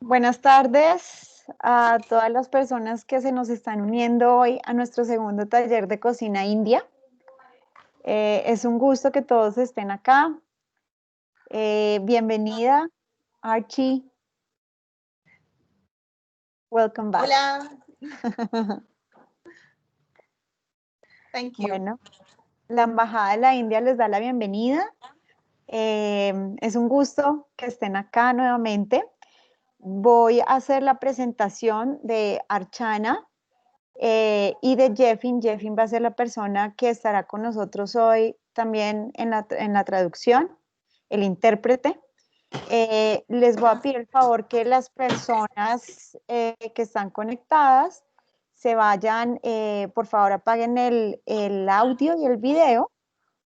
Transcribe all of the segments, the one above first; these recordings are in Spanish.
Buenas tardes a todas las personas que se nos están uniendo hoy a nuestro segundo taller de cocina india. Es un gusto que todos estén acá. Bienvenida, Archie. Welcome back. Hola. Thank you. Bueno, la Embajada de la India les da la bienvenida. Es un gusto que estén acá nuevamente. Voy a hacer la presentación de Archana y de Jeffin. Jeffin va a ser la persona que estará con nosotros hoy también en la traducción, el intérprete. Les voy a pedir el favor que las personas que están conectadas se vayan, por favor apaguen el audio y el video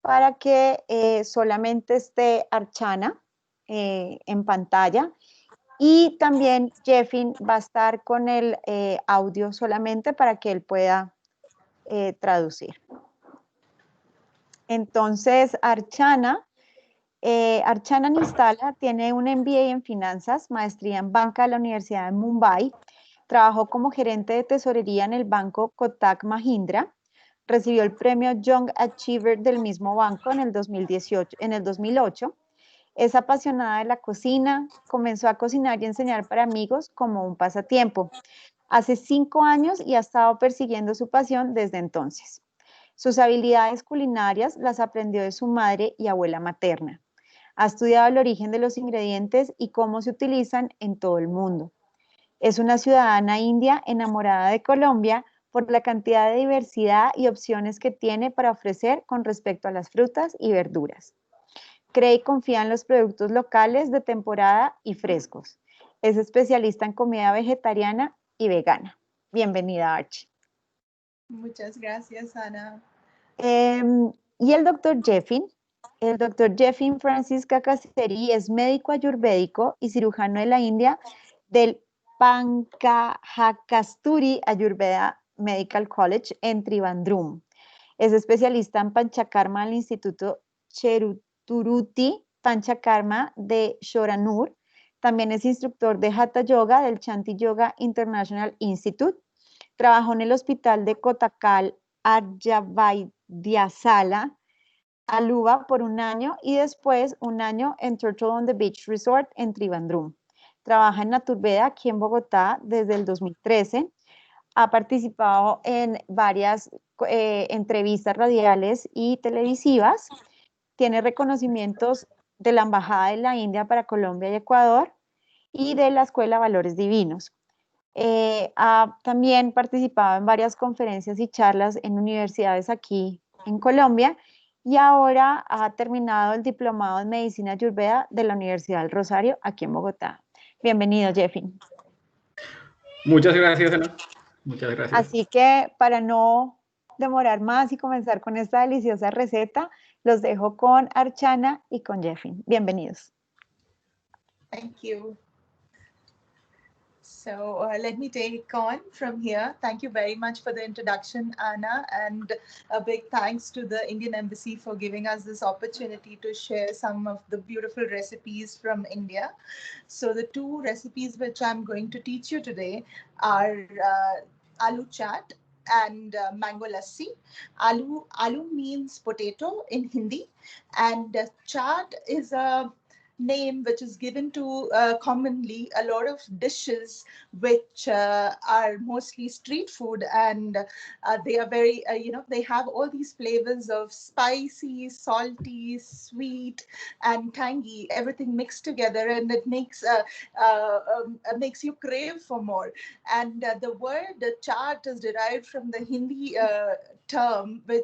para que solamente esté Archana en pantalla. Y también Jeffin va a estar con el audio solamente para que él pueda traducir. Entonces, Archana Nistala tiene un MBA en finanzas, maestría en banca de la Universidad de Mumbai. Trabajó como gerente de tesorería en el banco Kotak Mahindra. Recibió el premio Young Achiever del mismo banco en el 2008. Es apasionada de la cocina, comenzó a cocinar y enseñar para amigos como un pasatiempo. Hace 5 años y ha estado persiguiendo su pasión desde entonces. Sus habilidades culinarias las aprendió de su madre y abuela materna. Ha estudiado el origen de los ingredientes y cómo se utilizan en todo el mundo. Es una ciudadana india enamorada de Colombia por la cantidad de diversidad y opciones que tiene para ofrecer con respecto a las frutas y verduras. Cree y confía en los productos locales de temporada y frescos. Es especialista en comida vegetariana y vegana. Bienvenida, Archie. Muchas gracias, Ana. Y el doctor Jeffin. El doctor Jeffin Francis Kakaseri es médico ayurvédico y cirujano de la India del Pankajasturi Ayurveda Medical College en Trivandrum. Es especialista en Panchakarma del Instituto Cheruturuti Panchakarma de Shoranur. También es instructor de Hatha Yoga del Chanti Yoga International Institute. Trabajó en el hospital de Kotakal Arjavaidyasala, Aluva por un año y después un año en Turtle on the Beach Resort en Trivandrum. Trabaja en Naturveda aquí en Bogotá desde el 2013. Ha participado en varias entrevistas radiales y televisivas. Tiene reconocimientos de la Embajada de la India para Colombia y Ecuador y de la Escuela Valores Divinos. Ha también participado en varias conferencias y charlas en universidades aquí en Colombia y ahora ha terminado el diplomado en Medicina Ayurveda de la Universidad del Rosario aquí en Bogotá. Bienvenido, Jeffin. Muchas gracias, Ana. Muchas gracias. Así que para no demorar más y comenzar con esta deliciosa receta, los dejo con Archana y con Jeffin. Bienvenidos. Thank you. So let me take on from here. Thank you very much for the introduction, Anna, and a big thanks to the Indian Embassy for giving us this opportunity to share some of the beautiful recipes from India. So the two recipes which I'm going to teach you today are aloo chaat and mango lassi. Aloo means potato in Hindi, and chaat is a name which is given to commonly a lot of dishes which are mostly street food, and they are very they have all these flavors of spicy, salty, sweet, and tangy, everything mixed together, and it makes you crave for more. And the word chaat is derived from the Hindi term which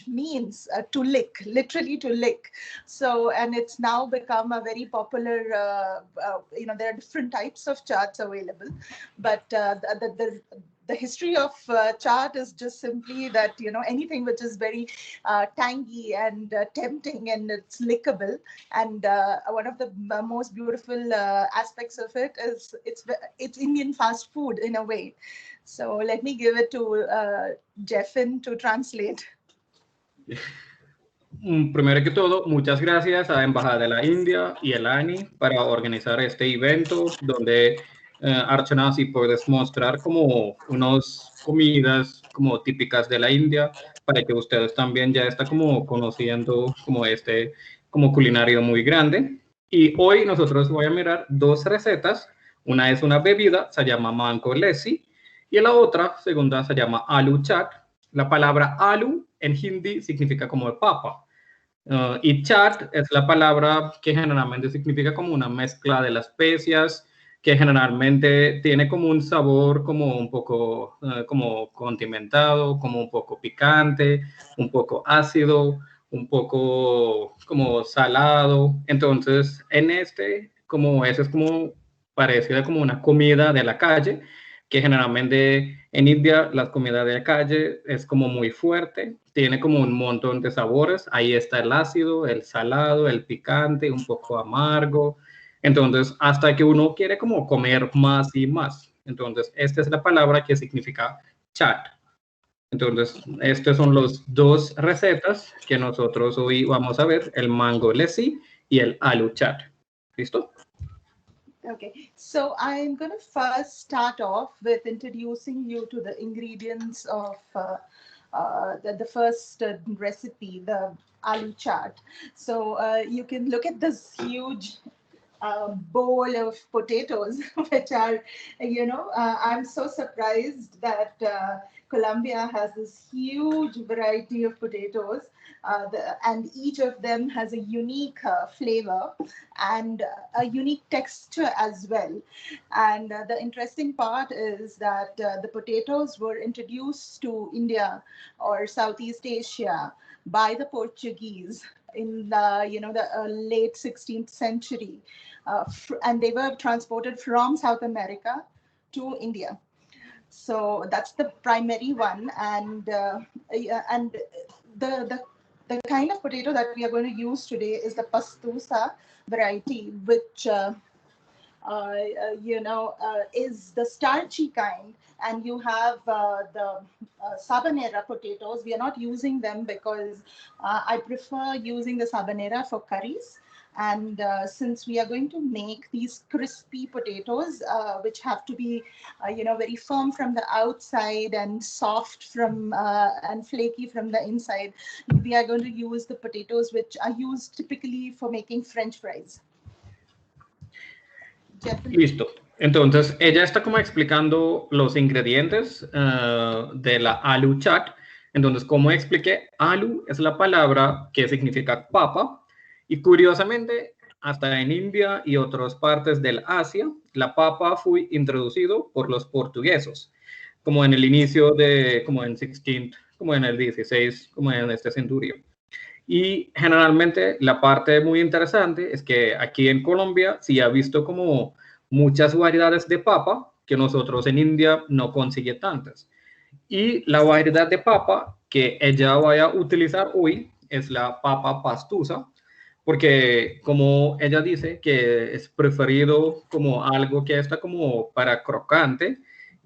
means to lick, literally to lick. So, and it's now become a very popular, there are different types of chaats available, but the history of chaat is just simply that, anything which is very tangy and tempting, and it's lickable. And one of the most beautiful aspects of it is it's Indian fast food in a way. So let me give it to Jeffin to translate. Primero que todo, muchas gracias a la Embajada de la India y el ANI para organizar este evento donde Archana sí puedes mostrar como unas comidas como típicas de la India para que ustedes también ya estén como conociendo como como culinario muy grande. Y hoy nosotros voy a mirar dos recetas. Una es una bebida, se llama mango lassi, y la otra, segunda, se llama aloo chat. La palabra aloo en hindi significa como papa. Y chat es la palabra que generalmente significa como una mezcla de las especias, que generalmente tiene como un sabor como un poco como condimentado, como un poco picante, un poco ácido, un poco como salado. Entonces, como ese es como parecida como una comida de la calle, que generalmente en India la comida de la calle es como muy fuerte, tiene como un montón de sabores, ahí está el ácido, el salado, el picante, un poco amargo, entonces hasta que uno quiere como comer más y más. Entonces, esta es la palabra que significa chat. Entonces, estas son las dos recetas que nosotros hoy vamos a ver, el mango lassi y el aloo chat. ¿Listo? Okay, so I'm going to first start off with introducing you to the ingredients of the first recipe, the aloo chaat. So you can look at this huge bowl of potatoes, which are, I'm so surprised that Colombia has this huge variety of potatoes, and each of them has a unique flavor and a unique texture as well. And the interesting part is that the potatoes were introduced to India or Southeast Asia by the Portuguese in the late 16th century, and they were transported from South America to India. So that's the primary one, and the kind of potato that we are going to use today is the pastusa variety, which is the starchy kind, and you have the sabanera potatoes. We are not using them because I prefer using the sabanera for curries. And since we are going to make these crispy potatoes, which have to be, very firm from the outside and soft from and flaky from the inside, we are going to use the potatoes which are used typically for making French fries. Listo. Entonces, ella está como explicando los ingredientes de la aloo chat. Entonces, como expliqué, aloo es la palabra que significa papa. Y curiosamente, hasta en India y otras partes del Asia, la papa fue introducido por los portugueses, como en el inicio como en 16, como en el 16, como en este centurio. Y generalmente la parte muy interesante es que aquí en Colombia sí ha visto como muchas variedades de papa que nosotros en India no consiguen tantas. Y la variedad de papa que ella vaya a utilizar hoy es la papa pastusa, porque como ella dice que es preferido como algo que está como para crocante,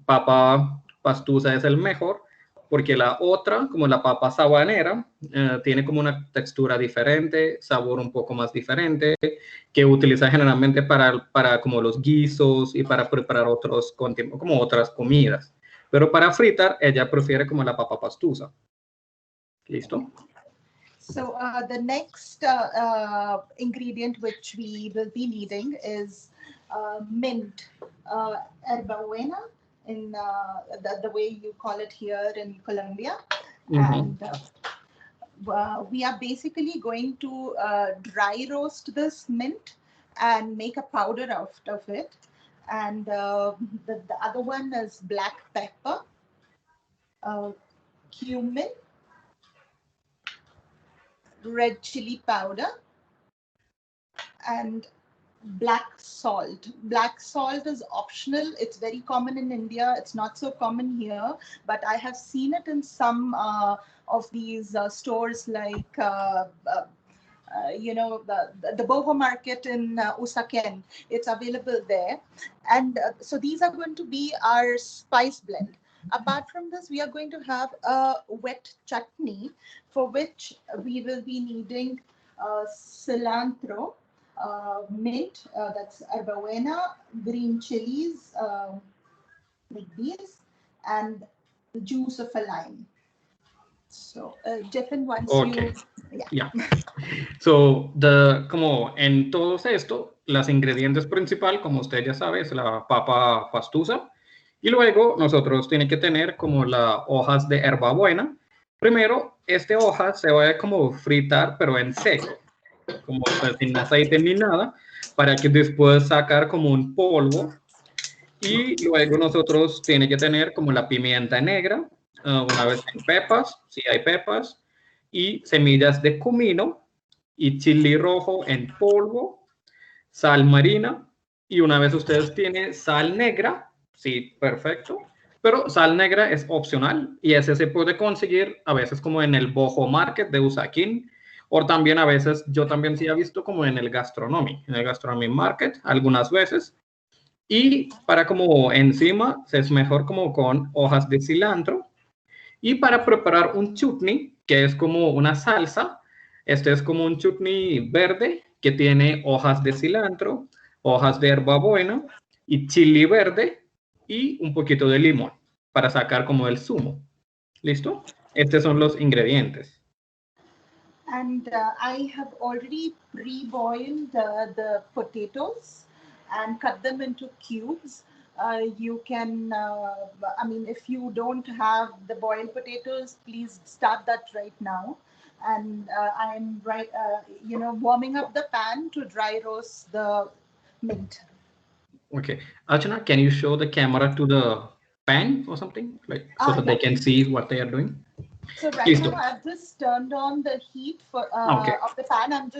papa pastusa es el mejor, porque la otra, como la papa sabanera, tiene como una textura diferente, sabor un poco más diferente, que utiliza generalmente para como los guisos y para preparar como otras comidas. Pero para fritar, ella prefiere como la papa pastusa. ¿Listo? So the next ingredient which we will be needing is mint, herbabuena, in the way you call it here in Colombia. And we are basically going to dry roast this mint and make a powder out of it. And the other one is black pepper, cumin, red chili powder, and black salt. Black salt is optional. It's very common in India. It's not so common here, but I have seen it in some of these stores like the Boho market in Usaken. It's available there. And so these are going to be our spice blend. Apart from this, we are going to have a wet chutney, for which we will be needing cilantro, mint, that's herbabuena, green chilies, like these, and the juice of a lime. So, Jeffen, once Okay. you, Yeah. So, como en todo esto, los ingredientes principal, como usted ya sabe, es la papa pastusa. Y luego nosotros tiene que tener como las hojas de hierbabuena. Primero, esta hoja se va a como fritar, pero en seco, como pues, sin aceite ni nada, para que después sacar como un polvo. Y luego nosotros tiene que tener como la pimienta negra, una vez en pepas, si hay pepas, y semillas de comino y chili rojo en polvo, sal marina, y una vez ustedes tienen sal negra, sí, perfecto, pero sal negra es opcional y ese se puede conseguir a veces como en el Bojo Market de Usaquín, o también a veces, yo también sí he visto como en el Gastronomy Market, algunas veces. Y para como encima, es mejor como con hojas de cilantro. Y para preparar un chutney, que es como una salsa, este es como un chutney verde que tiene hojas de cilantro, hojas de hierbabuena y chili verde y un poquito de limón para sacar como el zumo. ¿Listo? Estos son los ingredientes. and I have already pre-boiled the potatoes and cut them into cubes. You can, I mean, if you don't have the boiled potatoes, please start that right now. And I'm warming up the pan to dry roast the mint. Okay. Archana, can you show the camera to the pan or something? Like, so that Yeah. they can see what they are doing? So right Listo. now I've just turned on the heat for Okay. of the pan.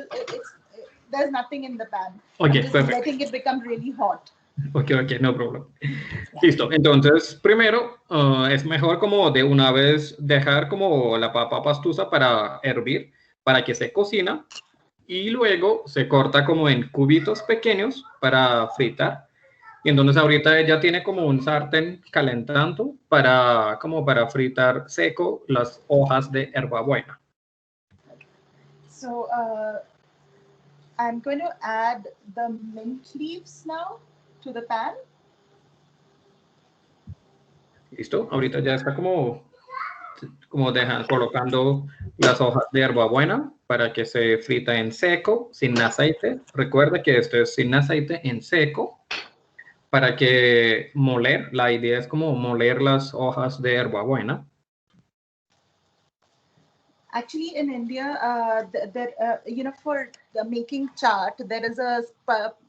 There's nothing in the pan. Okay, I'm just perfect. letting it become really hot. Ok, no problem. Listo, entonces primero es mejor como de una vez dejar como la papa pastusa para hervir, para que se cocina y luego se corta como en cubitos pequeños para fritar. Y entonces ahorita ella tiene como un sartén calentando para como para fritar seco las hojas de hierbabuena. So I'm going to add the mint leaves now to the pan. Listo, ahorita ya está como colocando las hojas de hierbabuena para que se frita en seco, sin aceite. Recuerda que esto es sin aceite, en seco, para que moler. La idea es como moler las hojas de hierbabuena. Actually, in India, for making chaat, there is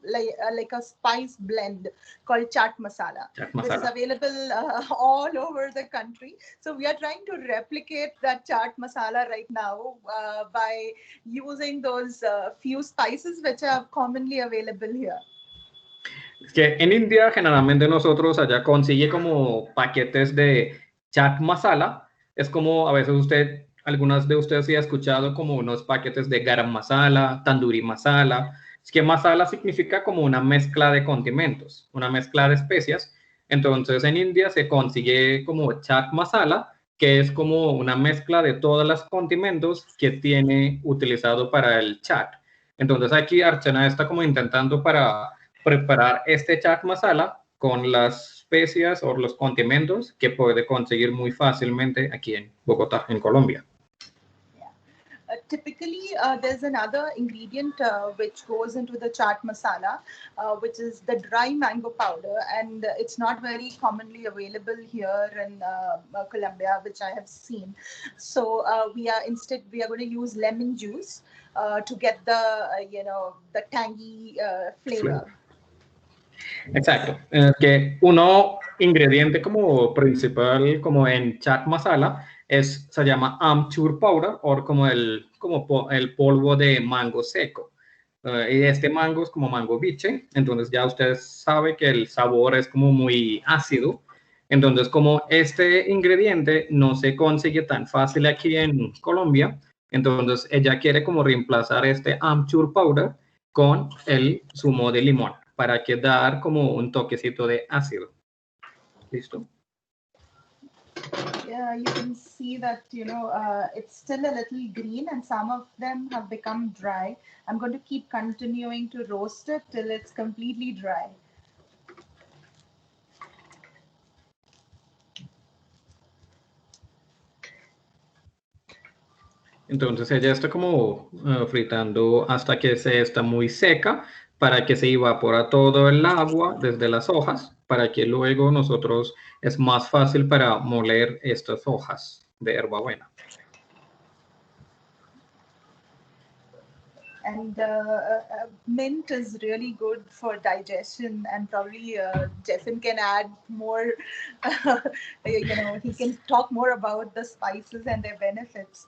like a spice blend called chaat masala, which is available all over the country. So we are trying to replicate that chaat masala right now by using those few spices which are commonly available here. Es que en India generalmente nosotros allá consigue como paquetes de chaat masala. Es como a veces algunas de ustedes sí ha escuchado como unos paquetes de garam masala, tandoori masala. Es que masala significa como una mezcla de condimentos, una mezcla de especias. Entonces en India se consigue como chaat masala, que es como una mezcla de todos los condimentos que tiene utilizado para el chaat. Entonces aquí Archana está como intentando para preparar este chaat masala con las especias o los condimentos que puede conseguir muy fácilmente aquí en Bogotá, en Colombia. Typically, there's another ingredient which goes into the chaat masala, which is the dry mango powder, and it's not very commonly available here in Colombia, which I have seen. So we are going to use lemon juice to get the tangy flavor. Exacto. Que uno ingrediente como principal como en chaat masala se llama amchur powder o como el polvo de mango seco. Y este mango es como mango biche, entonces ya usted sabe que el sabor es como muy ácido. Entonces, como este ingrediente no se consigue tan fácil aquí en Colombia, entonces ella quiere como reemplazar este amchur powder con el zumo de limón para que dar como un toquecito de ácido. ¿Listo? Yeah, you can see that, it's still a little green and some of them have become dry. I'm going to keep continuing to roast it till it's completely dry. Entonces ella está como fritando hasta que se está muy seca para que se evapora todo el agua desde las hojas, para que luego nosotros es más fácil para moler estas hojas de hierbabuena. And mint is really good for digestion, and probably Jeffen can add more, he can talk more about the spices and their benefits.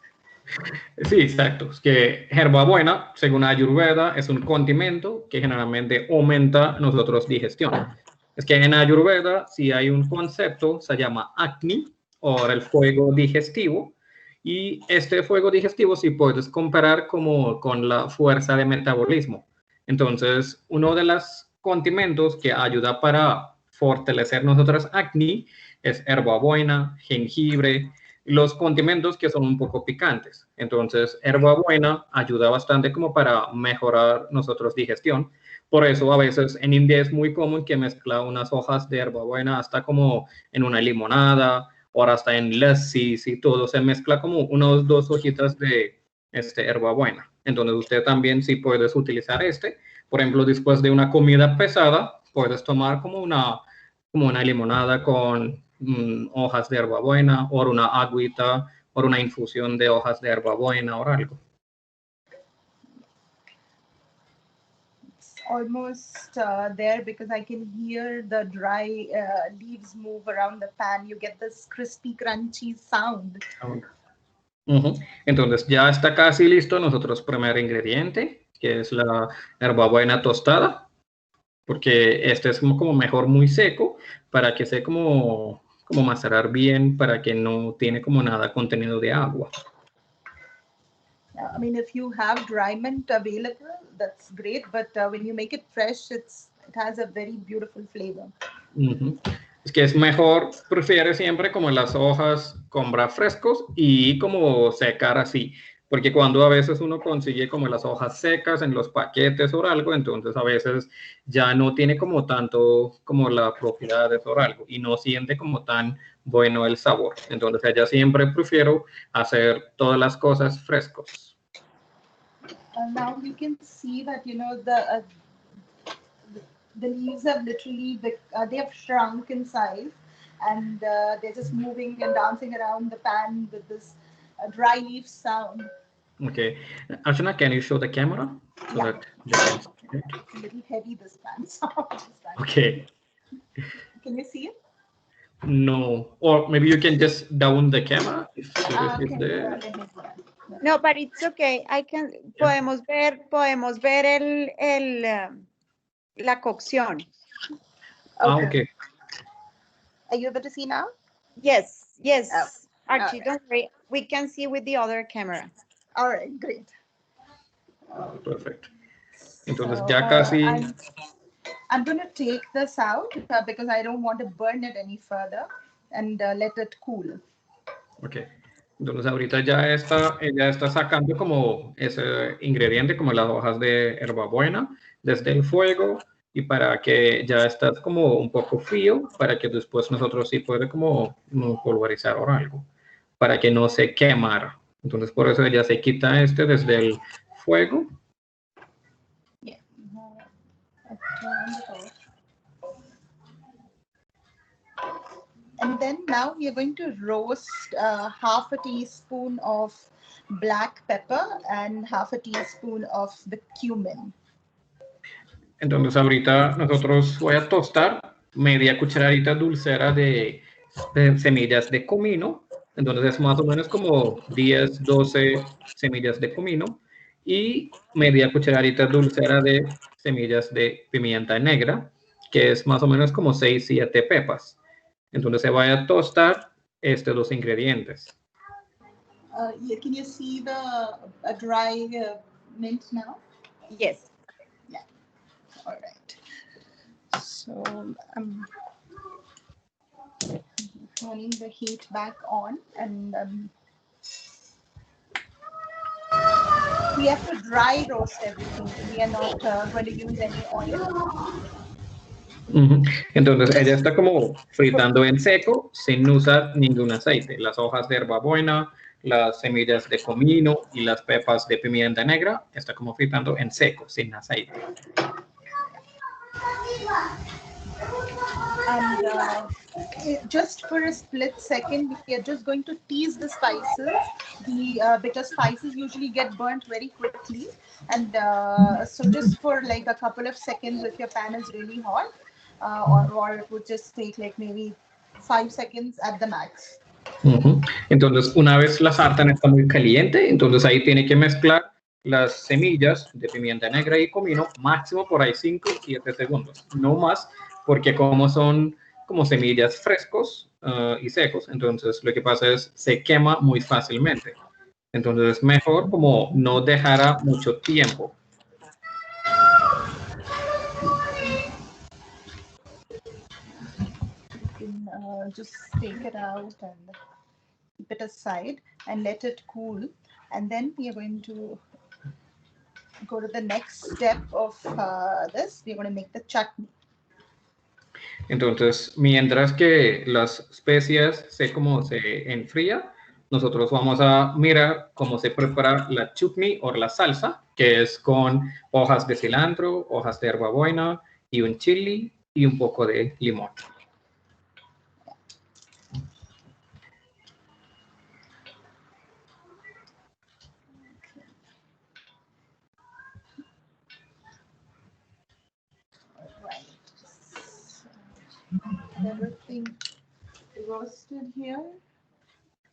Sí, exacto. Es que hierbabuena, según Ayurveda, es un condimento que generalmente aumenta nosotros digestión. Es que en Ayurveda, si hay un concepto, se llama Agni, o el fuego digestivo, y este fuego digestivo sí puedes comparar como con la fuerza de metabolismo. Entonces, uno de los condimentos que ayuda para fortalecer nosotros Agni es hierbabuena, jengibre, los condimentos que son un poco picantes. Entonces, hierbabuena ayuda bastante como para mejorar nosotros digestión. Por eso a veces en India es muy común que mezcla unas hojas de hierbabuena hasta como en una limonada o hasta en Lassi y todo se mezcla como unas 2 hojitas de hierbabuena. Entonces usted también sí puedes utilizar por ejemplo, después de una comida pesada, puedes tomar como una limonada con hojas de hierbabuena o una agüita o una infusión de hojas de hierbabuena o algo. Almost there because I can hear the dry leaves move around the pan. You get this crispy, crunchy sound. Entonces ya está casi listo nosotros primer ingrediente, que es la hierbabuena tostada, porque este es como mejor muy seco para que sea como macerar bien, para que no tiene como nada contenido de agua. I mean, if you have dry mint available, that's great. But when you make it fresh, it has a very beautiful flavor. Es que es mejor, prefiere siempre como las hojas comprar frescos y como secar así, porque cuando a veces uno consigue como las hojas secas en los paquetes o algo, entonces a veces ya no tiene como tanto como la propiedad de algo y no siente como tan bueno el sabor. Entonces ya siempre prefiero hacer todas las cosas frescos. Now you can see that the leaves have literally they have shrunk in size, and they're just moving and dancing around the pan with this dry leaf sound. Okay, Archana, can you show the camera so that they can see it? It's a little heavy, this pan sound. Okay. Can you see it? No, or maybe you can just down the camera if is there. No, but it's okay. Podemos ver la cocción. Okay. Are you able to see now? Yes. Archie, don't worry. We can see with the other camera. All right, great. Perfect. Entonces ya casi. I'm going to take this out because I don't want to burn it any further and let it cool. Okay. Entonces ahorita ella está sacando como ese ingrediente, como las hojas de hierbabuena desde el fuego y para que ya está como un poco frío, para que después nosotros sí puede como pulverizar o algo, para que no se quemara. Entonces por eso ella se quita desde el fuego. Yeah. And then now we are going to roast half a teaspoon of black pepper and half a teaspoon of the cumin. Entonces ahorita nosotros voy a tostar media cucharadita dulcera de semillas de comino. Entonces es más o menos como 10, 12 semillas de comino y media cucharadita dulcera de semillas de pimienta negra, que es más o menos como 6, 7 pepas. Entonces se va a tostar estos dos ingredientes. Can you see the dry mint now? Yes. Yeah. All right. So turning the heat back on, and we have to dry roast everything. We are not going to use any oil. Entonces ella está como fritando en seco sin usar ningún aceite. Las hojas de hierbabuena, las semillas de comino y las pepas de pimienta negra está como fritando en seco sin aceite. And just for a split second, we are just going to tease the spices, because spices usually get burnt very quickly. And so just for like a couple of seconds, if your pan is really hot, or it would just take like maybe 5 seconds at the max. Entonces, una vez la sartén está muy caliente, entonces ahí tiene que mezclar las semillas de pimienta negra y comino, máximo por ahí 5 o 7 segundos, no más, porque como son como semillas frescos y secos, entonces lo que pasa es se quema muy fácilmente. Entonces es mejor como no dejar mucho tiempo. You can just take it out and keep it aside and let it cool. And then we are going to go to the next step of this. We're going to make the chutney. Entonces, mientras que las especias se enfría, nosotros vamos a mirar cómo se prepara la chutney o la salsa, que es con hojas de cilantro, hojas de hierbabuena y un chili y un poco de limón. Everything roasted here.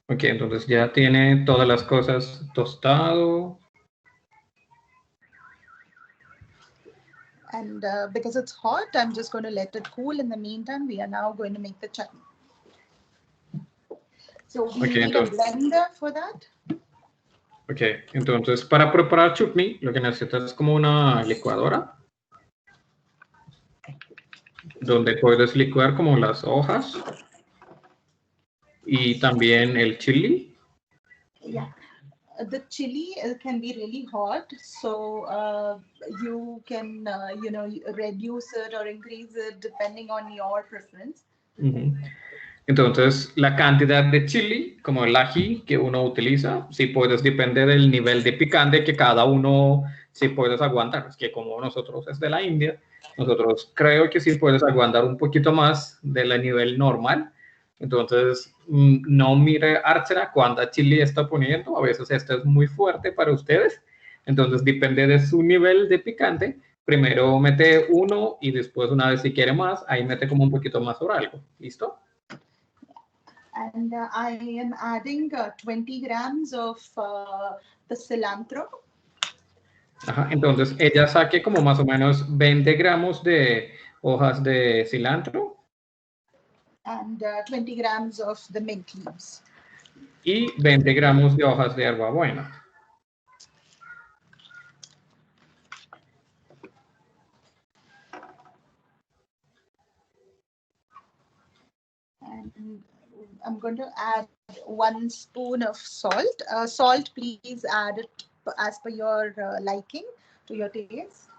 Ok, entonces ya tiene todas las cosas tostado. And because it's hot, I'm just going to let it cool. In the meantime, we are now going to make the chutney. So we need a blender for that. Ok, entonces para preparar chutney lo que necesitas es como una licuadora donde puedes licuar como las hojas y también el chili. Yeah. The chili can be really hot, so you can reduce it or increase it depending on your preference. Entonces, la cantidad de chili, como el ají que uno utiliza, sí puedes, depende del nivel de picante que cada uno sí puedes aguantar. Es que como nosotros es de la India, nosotros creo que sí puedes aguantar un poquito más del nivel normal. Entonces, no mire Archana cuánta chili está poniendo. A veces esto es muy fuerte para ustedes. Entonces, depende de su nivel de picante. Primero mete uno y después, una vez si quiere más, ahí mete como un poquito más o algo. ¿Listo? And I am adding 20 grams of the cilantro. Ajá, entonces ella saque como más o menos 20 gramos de hojas de cilantro. And 20 grams of the mint leaves. Y 20 gramos de hojas de hierbabuena. And I'm going to add 1 spoon of salt. Salt, please add it as per your liking, to your taste.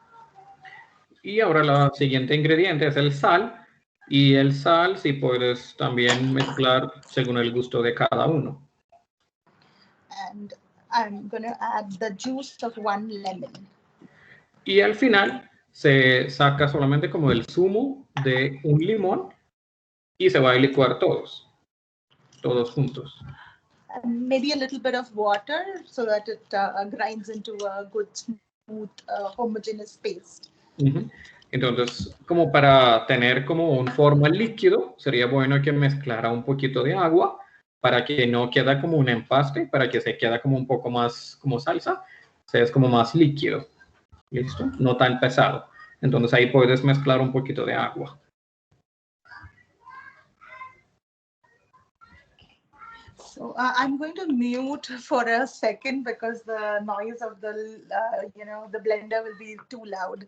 Y ahora la siguiente ingrediente es el sal. Y el sal sí puedes también mezclar según el gusto de cada uno. And I'm going to add the juice of 1 lemon. Y al final se saca solamente como el zumo de un limón y se va a licuar todos juntos. And maybe a little bit of water so that it grinds into a good, smooth, homogeneous paste. Entonces, como para tener como un forma líquido, sería bueno que mezclara un poquito de agua para que no quede como un empaste, para que se quede como un poco más como salsa, se es como más líquido. ¿Listo? No tan pesado. Entonces ahí puedes mezclar un poquito de agua. So I'm going to mute for a second because the noise of the the blender will be too loud.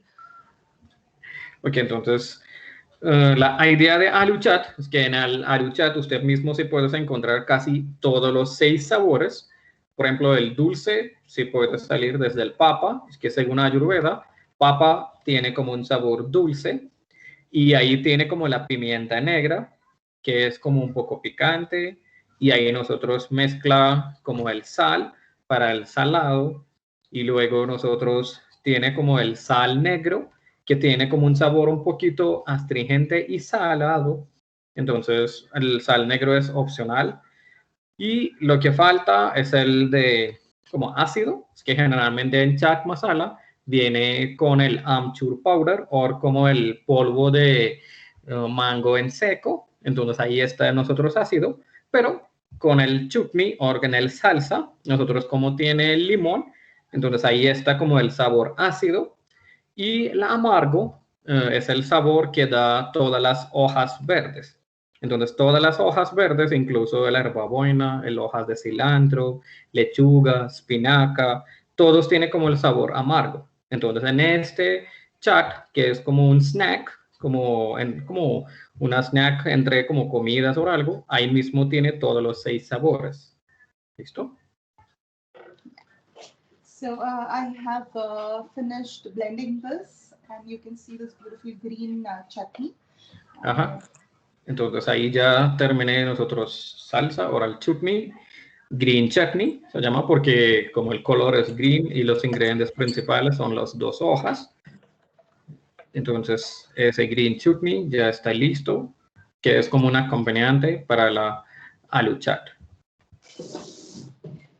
Ok, entonces La idea de Aloo Chat es que en el Aloo Chat usted mismo se puede encontrar casi todos los 6 sabores. Por ejemplo, el dulce sí puede salir desde el papa, es que según Ayurveda, papa tiene como un sabor dulce y ahí tiene como la pimienta negra, que es como un poco picante, y ahí nosotros mezcla como el sal para el salado, y luego nosotros tiene como el sal negro, que tiene como un sabor un poquito astringente y salado. Entonces el sal negro es opcional. Y lo que falta es el de como ácido, es que generalmente en chaat masala viene con el amchur powder o como el polvo de mango en seco. Entonces ahí está nosotros ácido, pero con el chutney o con el salsa, nosotros como tiene el limón, entonces ahí está como el sabor ácido y el amargo es el sabor que da todas las hojas verdes. Entonces, todas las hojas verdes, incluso la hierbabuena, el hojas de cilantro, lechuga, espinaca, todos tienen como el sabor amargo. Entonces, en este chat, que es como un snack, como una snack entre como comidas o algo, ahí mismo tiene todos los 6 sabores. ¿Listo? So I have finished blending this, and you can see this beautiful green chutney. Ajá. Entonces ahí ya terminé nosotros salsa, ahora el chutney, green chutney, se llama porque como el color es green y los ingredientes principales son las 2 hojas. Entonces ese green chutney ya está listo, que es como un acompañante para la aloo chat.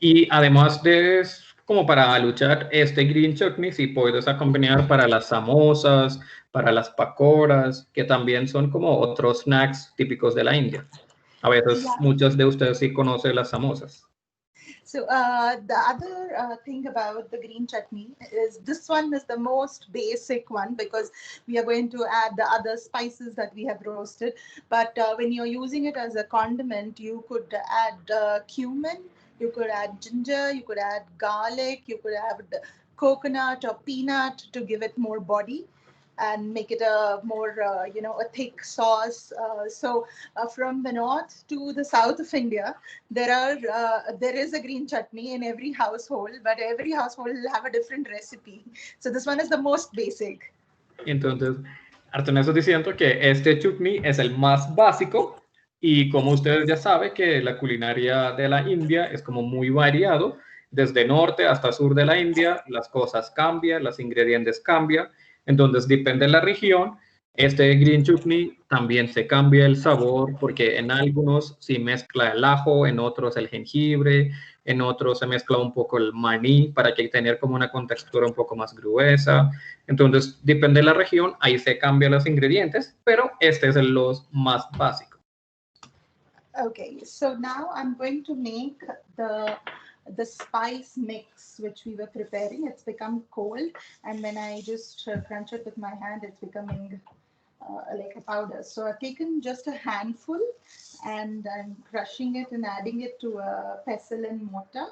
Y además de como para luchar este green chutney, sí puedes acompañar para las samosas, para las pakoras, que también son como otros snacks típicos de la India. A veces muchos de ustedes sí conocen las samosas. So the other thing about the green chutney is this one is the most basic one because we are going to add the other spices that we have roasted. But when you're using it as a condiment, you could add cumin, you could add ginger, you could add garlic, you could add coconut or peanut to give it more body and make it a more a thick sauce. So from the north to the south of India, there is a green chutney in every household, but every household will have a different recipe. So this one is the most basic. Entonces, Archana está diciendo que este chutney es el más básico y como ustedes ya saben que la culinaria de la India es como muy variado, desde norte hasta sur de la India, las cosas cambian, los ingredientes cambian, entonces depende de la región. Este green chutney también se cambia el sabor porque en algunos sí mezcla el ajo, en otros el jengibre, en otros se mezcla un poco el maní para que tener como una contextura un poco más gruesa. Entonces, depende de la región, ahí se cambian los ingredientes, pero este es el los más básico. Okay, so now I'm going to make the spice mix which we were preparing. It's become cold, and when I just crunch it with my hand, it's becoming like a powder. So I've taken just a handful, and I'm crushing it and adding it to a pestle and mortar.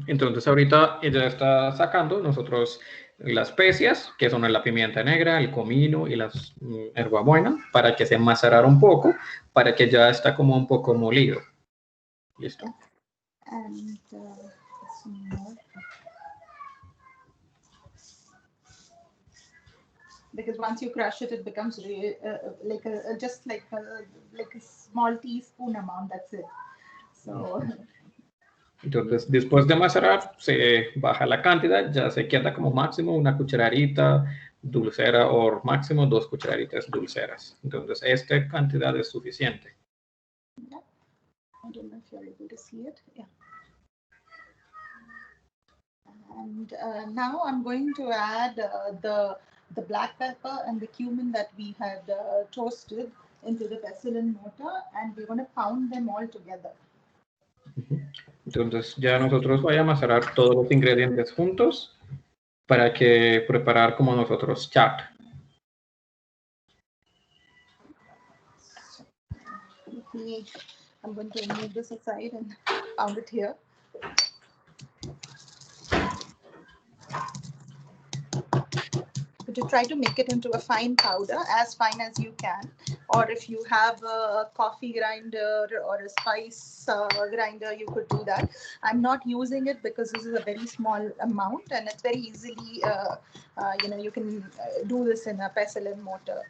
Entonces ahorita ella está sacando nosotros las especias, que son la pimienta negra, el comino y las hierbabuena, para que se macerara un poco, para que ya está como un poco molido. Listo. And some more. Because once you crush it, it becomes like just like a small teaspoon amount. That's it. So. Entonces, después de macerar, se baja la cantidad, ya se queda como máximo una cucharita dulcera o máximo 2 cucharaditas dulceras. Entonces, esta cantidad es suficiente. Yeah. I don't know if you're able to see it. Yeah. And now I'm going to add the black pepper and the cumin that we had toasted into the pestle and mortar, and we're going to pound them all together. Entonces ya nosotros vamos a macerar todos los ingredientes juntos para que preparar como nosotros chat. I'm going to move this aside and pound it here. to try to make it into a fine powder, as fine as you can. Or if you have a coffee grinder or a spice grinder, you could do that. I'm not using it because this is a very small amount, and it's very easily, you can do this in a pestle and mortar.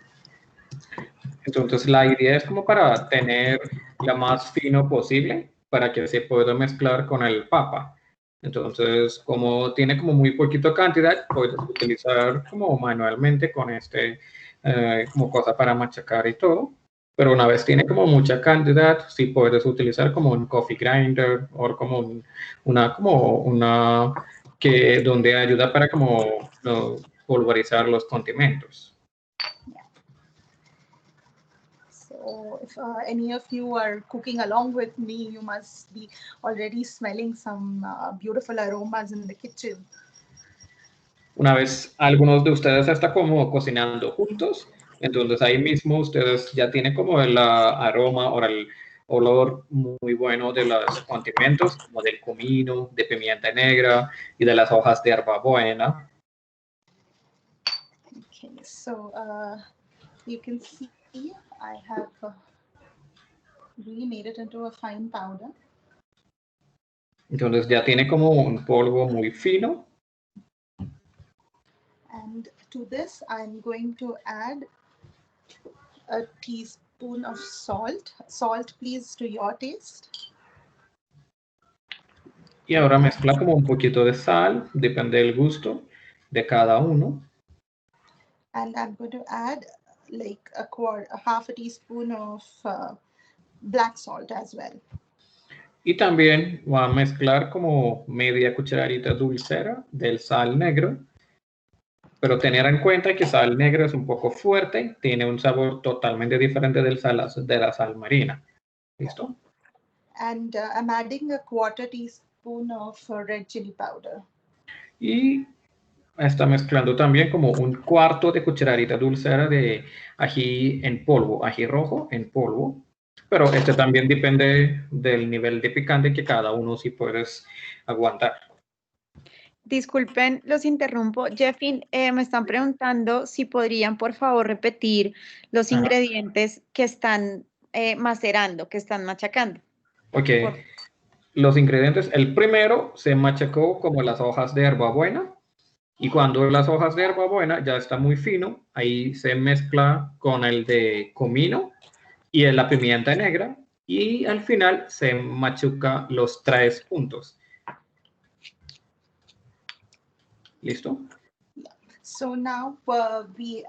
Entonces la idea es como para tener la más fino posible para que se pueda mezclar con el papa. Entonces, como tiene como muy poquito cantidad, puedes utilizar como manualmente con como cosa para machacar y todo. Pero una vez tiene como mucha cantidad, sí puedes utilizar como un coffee grinder o como una que donde ayuda para como pulverizar los condimentos. So if any of you are cooking along with me, you must be already smelling some beautiful aromas in the kitchen. Una vez algunos de ustedes están como cocinando juntos, entonces ahí mismo ustedes ya tienen como el aroma o el olor muy bueno de los condimentos, como del comino, de pimienta negra y de las hojas de hierbabuena. Okay, so you can see I have really made it into a fine powder. Entonces ya tiene como un polvo muy fino. And to this, I'm going to add a teaspoon of salt. Salt, please, to your taste. Y ahora mezcla como un poquito de sal, depende del gusto de cada uno. And I'm going to add like a half a teaspoon of black salt as well. Y también va a mezclar como media cucharadita dulcera del sal negro. Pero tener en cuenta que sal negra es un poco fuerte, tiene un sabor totalmente diferente de la sal marina. ¿Listo? And I'm adding a quarter teaspoon of red chili powder. Y está mezclando también como un cuarto de cucharadita dulcera de ají en polvo, ají rojo en polvo. Pero este también depende del nivel de picante que cada uno sí puedes aguantar. Disculpen, los interrumpo. Jeffin, me están preguntando si podrían, por favor, repetir los ingredientes que están macerando, que están machacando. Ok. Los ingredientes, el primero se machacó como las hojas de hierbabuena. Y cuando las hojas de hierbabuena ya está muy fino, ahí se mezcla con el de comino y la pimienta negra. Y al final se machuca los 3 puntos. ¿Listo? So now we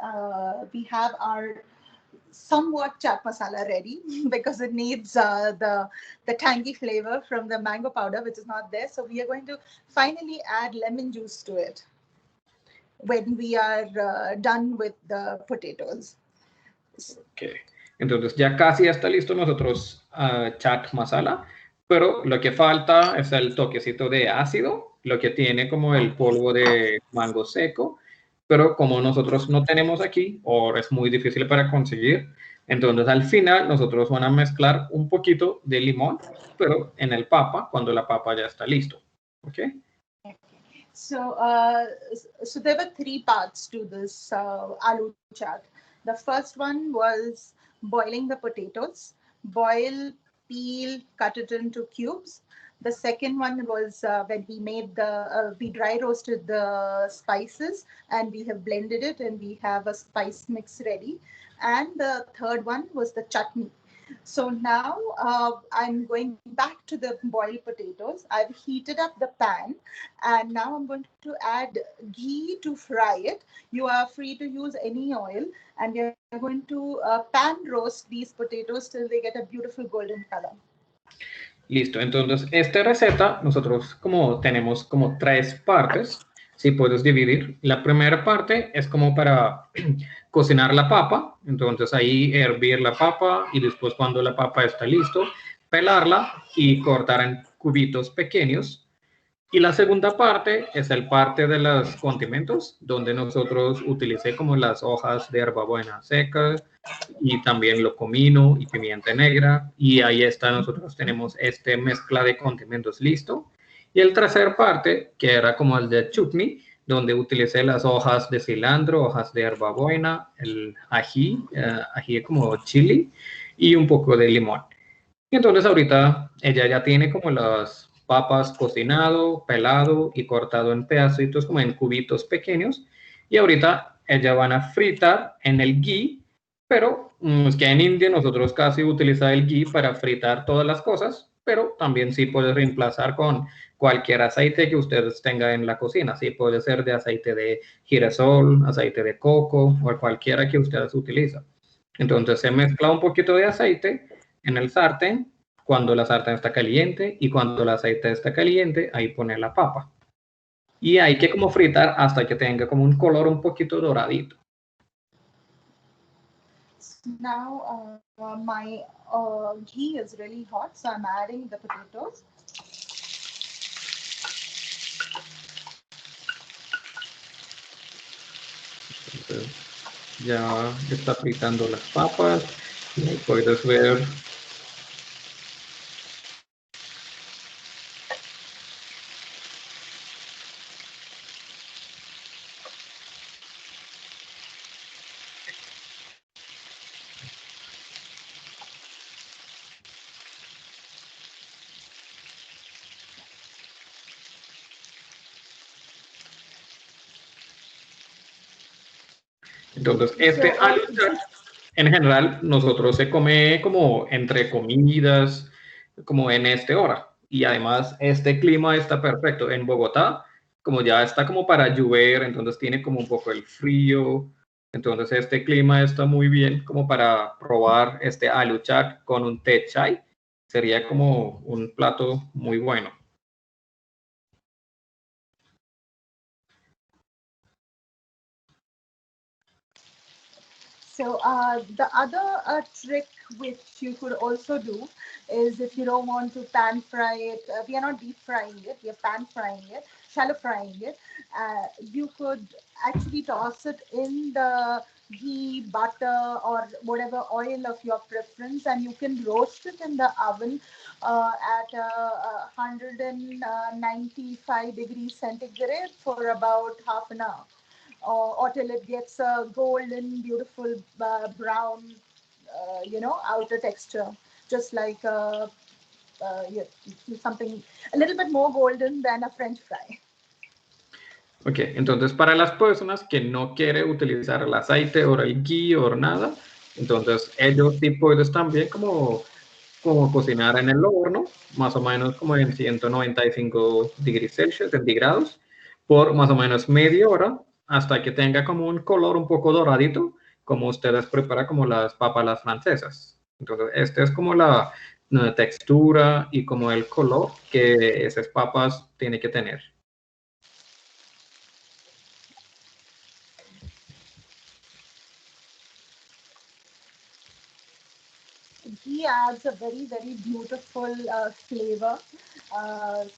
have our somewhat chaat masala ready because it needs the tangy flavor from the mango powder, which is not there. So we are going to finally add lemon juice to it when we are done with the potatoes. Okay. Entonces ya casi está listo nosotros chaat masala, pero lo que falta es el toquecito de ácido, lo que tiene como el polvo de mango seco, pero como nosotros no tenemos aquí o es muy difícil para conseguir, entonces al final nosotros van a mezclar un poquito de limón, pero en el papa, cuando la papa ya está listo. ¿Ok? So there were 3 parts to this aloo chaat. The first one was boiling the potatoes, boil, peel, cut it into cubes. The second one was when we made we dry roasted the spices and we have blended it and we have a spice mix ready. And the third one was the chutney. So now I'm going back to the boiled potatoes. I've heated up the pan and now I'm going to add ghee to fry it. You are free to use any oil and we are going to pan roast these potatoes till they get a beautiful golden color. Listo, entonces esta receta nosotros como tenemos como 3 partes, si puedes dividir. La primera parte es como para cocinar la papa, entonces ahí hervir la papa y después cuando la papa está listo, pelarla y cortar en cubitos pequeños. Y la segunda parte es el parte de los condimentos, donde nosotros utilicé como las hojas de hierbabuena seca y también lo comino y pimienta negra. Y ahí está, nosotros tenemos este mezcla de condimentos listo. Y el tercer parte, que era como el de chutney, donde utilicé las hojas de cilantro, hojas de hierbabuena, el ají, ají como chili y un poco de limón. Y entonces ahorita ella ya tiene como las papas cocinado, pelado y cortado en pedacitos como en cubitos pequeños. Y ahorita ellas van a fritar en el ghee, pero es que en India nosotros casi utilizamos el ghee para fritar todas las cosas, pero también sí puede reemplazar con cualquier aceite que ustedes tengan en la cocina. Sí puede ser de aceite de girasol, aceite de coco o cualquiera que ustedes utilizan. Entonces se mezcla un poquito de aceite en el sartén cuando la sartén está caliente y cuando el aceite está caliente, ahí pone la papa. Y hay que como fritar hasta que tenga como un color un poquito doradito. Now my ghee is really hot, so I'm adding the potatoes. Entonces, ya está fritando las papas y ahí puedes ver. Entonces, este aloo chana, en general, nosotros se come como entre comidas, como en este hora. Y además, este clima está perfecto. En Bogotá, como ya está como para llover, entonces tiene como un poco el frío. Entonces, este clima está muy bien como para probar este aloo chana con un té chai. Sería como un plato muy bueno. So the other trick which you could also do is, if you don't want to pan fry it, we are not deep frying it, we are pan frying it, shallow frying it. You could actually toss it in the ghee, butter, or whatever oil of your preference, and you can roast it in the oven at 195 degrees centigrade for about half an hour, or till it gets a golden, beautiful brown, outer texture, just like something a little bit more golden than a French fry. Ok, entonces para las personas que no quieren utilizar el aceite o el ghee o nada, entonces ellos sí pueden también como cocinar en el horno, más o menos como en 195 degrees Celsius, centígrados, por más o menos media hora, hasta que tenga como un color un poco doradito, como ustedes preparan como las papas las francesas. Entonces, esta es como la textura y como el color que esas papas tienen que tener. Ghee adds a very, very beautiful flavor.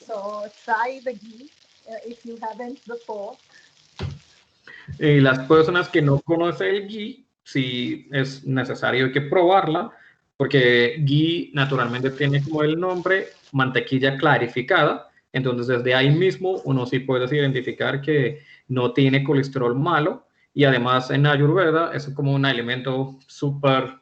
So try the ghee if you haven't before. Y las personas que no conocen el ghee, sí es necesario que probarla, porque ghee naturalmente tiene como el nombre mantequilla clarificada, entonces desde ahí mismo uno sí puede identificar que no tiene colesterol malo, y además en Ayurveda es como un alimento súper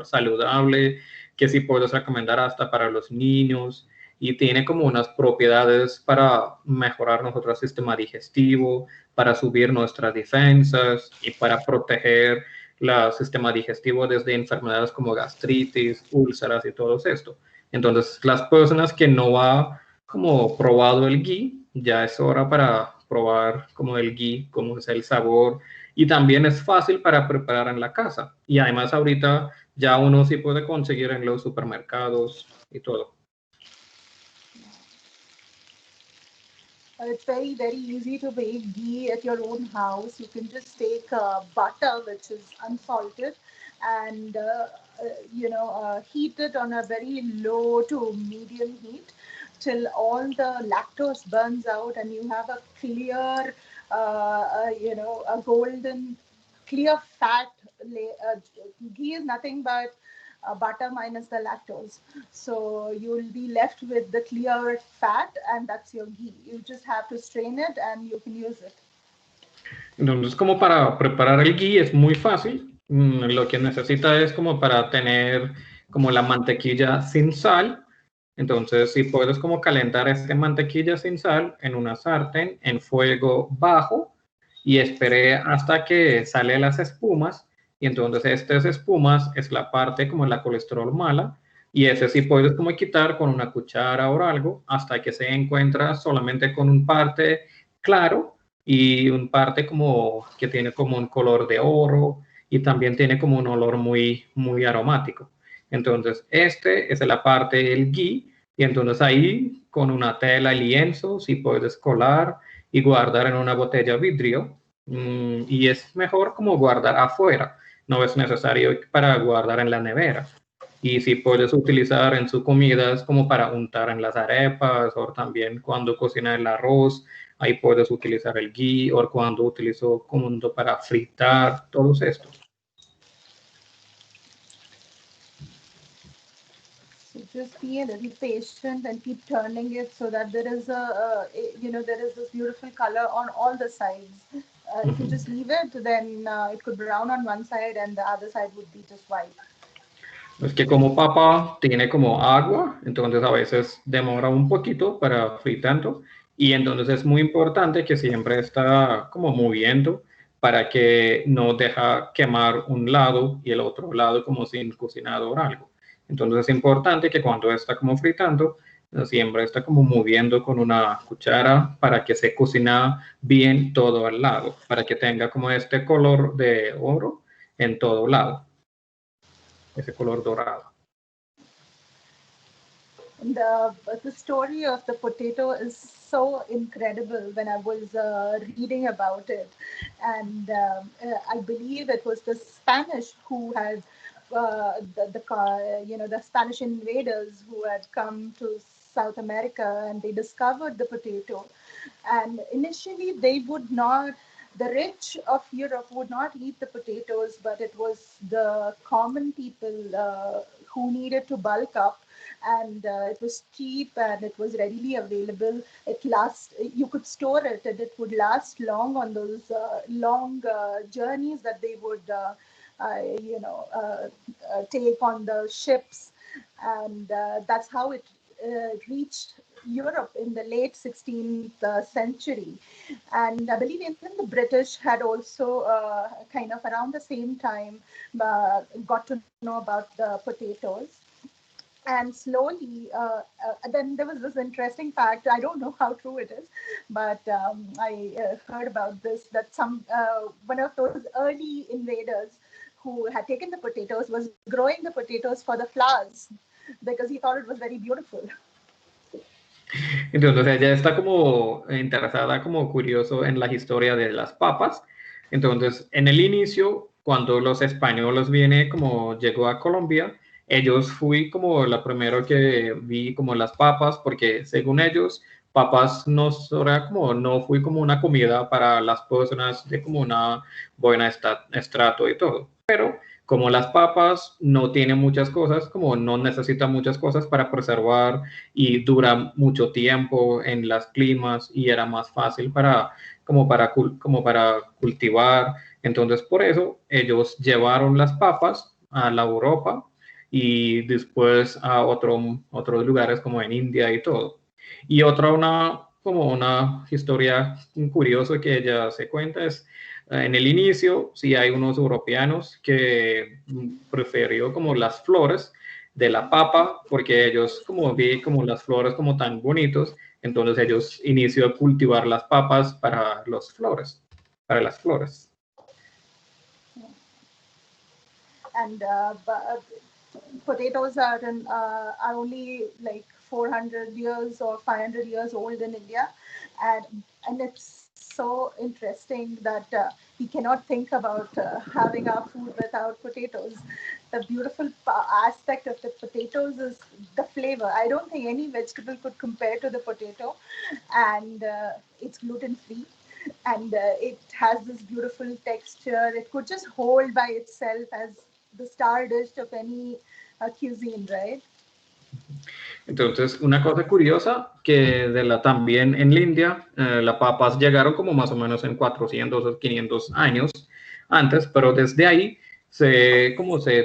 saludable, que sí puedes recomendar hasta para los niños, y tiene como unas propiedades para mejorar nuestro sistema digestivo, para subir nuestras defensas y para proteger el sistema digestivo desde enfermedades como gastritis, úlceras y todo esto. Entonces, las personas que no han como probado el ghee, ya es hora para probar como el ghee, cómo es el sabor, y también es fácil para preparar en la casa. Y además ahorita ya uno sí puede conseguir en los supermercados y todo. It's very, very easy to make ghee at your own house. You can just take butter, which is unsalted, and heat it on a very low to medium heat till all the lactose burns out, and you have a clear, a golden, clear fat. Ghee is nothing but butter minus the lactose. So you'll be left with the clear fat, and that's your ghee. You just have to strain it and you can use it. Entonces, como para preparar el ghee es muy fácil. Lo que necesita es como para tener como la mantequilla sin sal. Entonces, si puedes como calentar esta mantequilla sin sal en una sartén en fuego bajo y esperé hasta que sale las espumas. Y entonces estas espumas es la parte como la colesterol mala. Y ese sí puedes como quitar con una cuchara o algo hasta que se encuentra solamente con un parte claro y un parte como que tiene como un color de oro y también tiene como un olor muy, muy aromático. Entonces, este es la parte del ghee y entonces ahí con una tela y lienzo, si puedes colar y guardar en una botella vidrio. Y es mejor como guardar afuera, no es necesario para guardar en la nevera. Y si puedes utilizar en sus comidas como para untar en las arepas o también cuando cocina el arroz, ahí puedes utilizar el ghee o cuando utilizo como para fritar, todos estos. So just be a little patient and keep turning it so that there is there is this beautiful color on all the sides. If you just leave it, then it could brown on one side and the other side would be just white. Es que como papa tiene como agua, entonces a veces demora un poquito para fritando y entonces es muy importante que siempre está como moviendo para que no deja quemar un lado y el otro lado como sin cocinado o algo. Entonces es importante que cuando está como fritando, siempre está como moviendo con una cuchara para que se cocina bien todo al lado, para que tenga como este color de oro en todo lado, ese color dorado. The story of the potato is so incredible when I was reading about it. And I believe it was the Spanish who had the Spanish invaders who had come to South America and they discovered the potato. And initially they would not, the rich of Europe would not eat the potatoes, but it was the common people who needed to bulk up, and it was cheap and it was readily available. You could store it and it would last long on those long journeys that they would take on the ships, and that's how it reached Europe in the late 16th century. And I believe even the British had also kind of around the same time got to know about the potatoes. And slowly, then there was this interesting fact. I don't know how true it is, but I heard about this, that one of those early invaders who had taken the potatoes was growing the potatoes for the flowers because he thought it was very beautiful. Entonces ella está como interesada, como curioso en la historia de las papas. Entonces, en el inicio, cuando los españoles vienen, como llegó a Colombia, ellos fui como la primero que vi como las papas, porque según ellos, papas no era como, no fui como una comida para las personas de como una buena estrato y todo. Pero como las papas no tienen muchas cosas, como no necesitan muchas cosas para preservar y dura mucho tiempo en las climas y era más fácil como para cultivar. Entonces, por eso ellos llevaron las papas a la Europa y después a otros lugares como en India y todo. Y como una historia curiosa que ella se cuenta es en el inicio, sí hay unos europeanos que prefirió como las flores de la papa, porque ellos como vi como las flores como tan bonitos, entonces ellos inició a cultivar las papas para las flores. And potatoes are only like 400 years or 500 years old in India, and it's so interesting that we cannot think about having our food without potatoes. The beautiful aspect of the potatoes is the flavor. I don't think any vegetable could compare to the potato, and it's gluten free. And it has this beautiful texture. It could just hold by itself as the star dish of any cuisine, right? Entonces, una cosa curiosa que también en la India, las papas llegaron como más o menos en 400 o 500 años antes, pero desde ahí se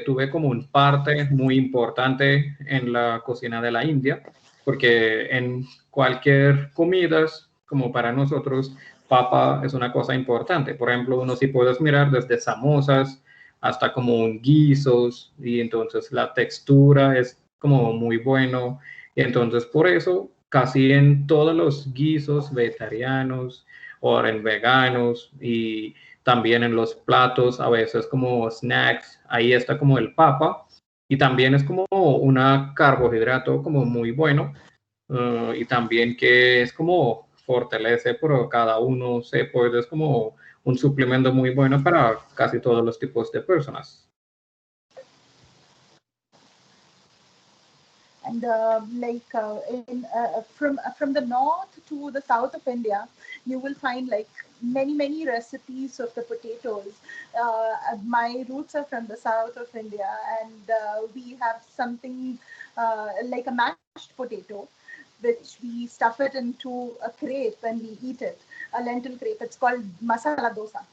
tuve como un parte muy importante en la cocina de la India, porque en cualquier comida, como para nosotros, papa es una cosa importante. Por ejemplo, uno sí puedes mirar desde samosas hasta como un guisos, y entonces la textura es como muy bueno. Y entonces por eso casi en todos los guisos vegetarianos o en veganos y también en los platos, a veces como snacks, ahí está como el papa, y también es como una carbohidrato como muy bueno, y también que es como fortalece, pero cada uno se puede, es como un suplemento muy bueno para casi todos los tipos de personas. And from the north to the south of India, you will find like many recipes of the potatoes. My roots are from the south of India, and we have something like a mashed potato, which we stuff it into a crepe and we eat it, a lentil crepe. It's called Masala Dosa,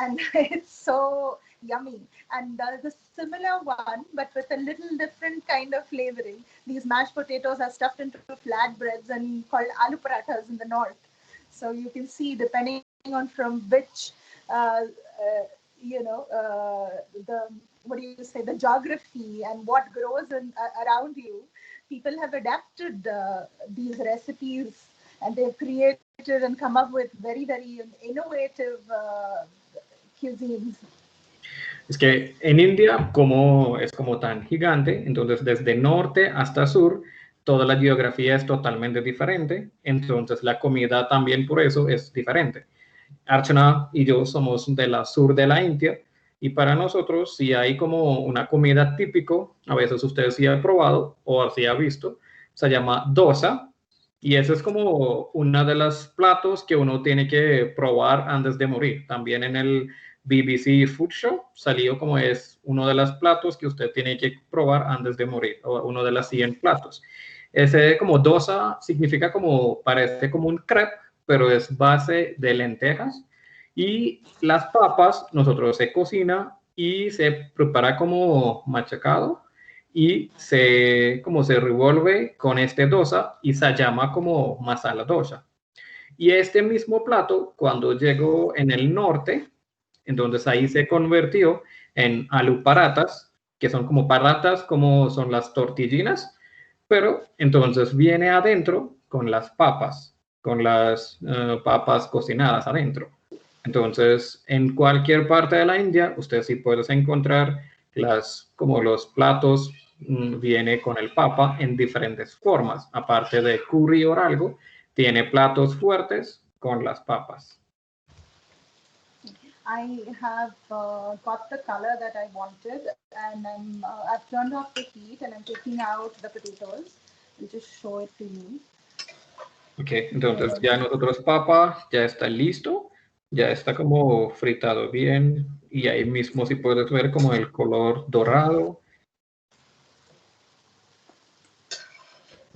and it's so yummy. And the similar one, but with a little different kind of flavoring. These mashed potatoes are stuffed into flatbreads and called aloo parathas in the north. So you can see, depending on from which, the what do you say, the geography and what grows around you, people have adapted these recipes, and they've created and come up with very innovative cuisines. Es que en India, como es como tan gigante, entonces desde norte hasta sur, toda la geografía es totalmente diferente, entonces la comida también por eso es diferente. Archana y yo somos de la sur de la India, y para nosotros si hay como una comida típico, a veces ustedes sí han probado o sí han visto, se llama dosa, y ese es como uno de los platos que uno tiene que probar antes de morir. También en el BBC Food Show salió como es uno de los platos que usted tiene que probar antes de morir, o uno de los 100 platos. Ese como dosa significa como, parece como un crepe, pero es base de lentejas, y las papas nosotros se cocina y se prepara como machacado y como se revuelve con este dosa y se llama como masala dosa. Y este mismo plato, cuando llegó en el norte, entonces ahí se convirtió en aloo paratas, que son como paratas, como son las tortillinas, pero entonces viene adentro con las papas, con las papas cocinadas adentro. Entonces, en cualquier parte de la India, usted sí puede encontrar como los platos, viene con el papa en diferentes formas. Aparte de curry o algo, tiene platos fuertes con las papas. I have got the color that I wanted, and I've turned off the heat, and I'm taking out the potatoes. I'll just show it to you. Ok, entonces ya nosotros papa ya está listo, ya está como fritado bien, y ahí mismo si puedes ver como el color dorado.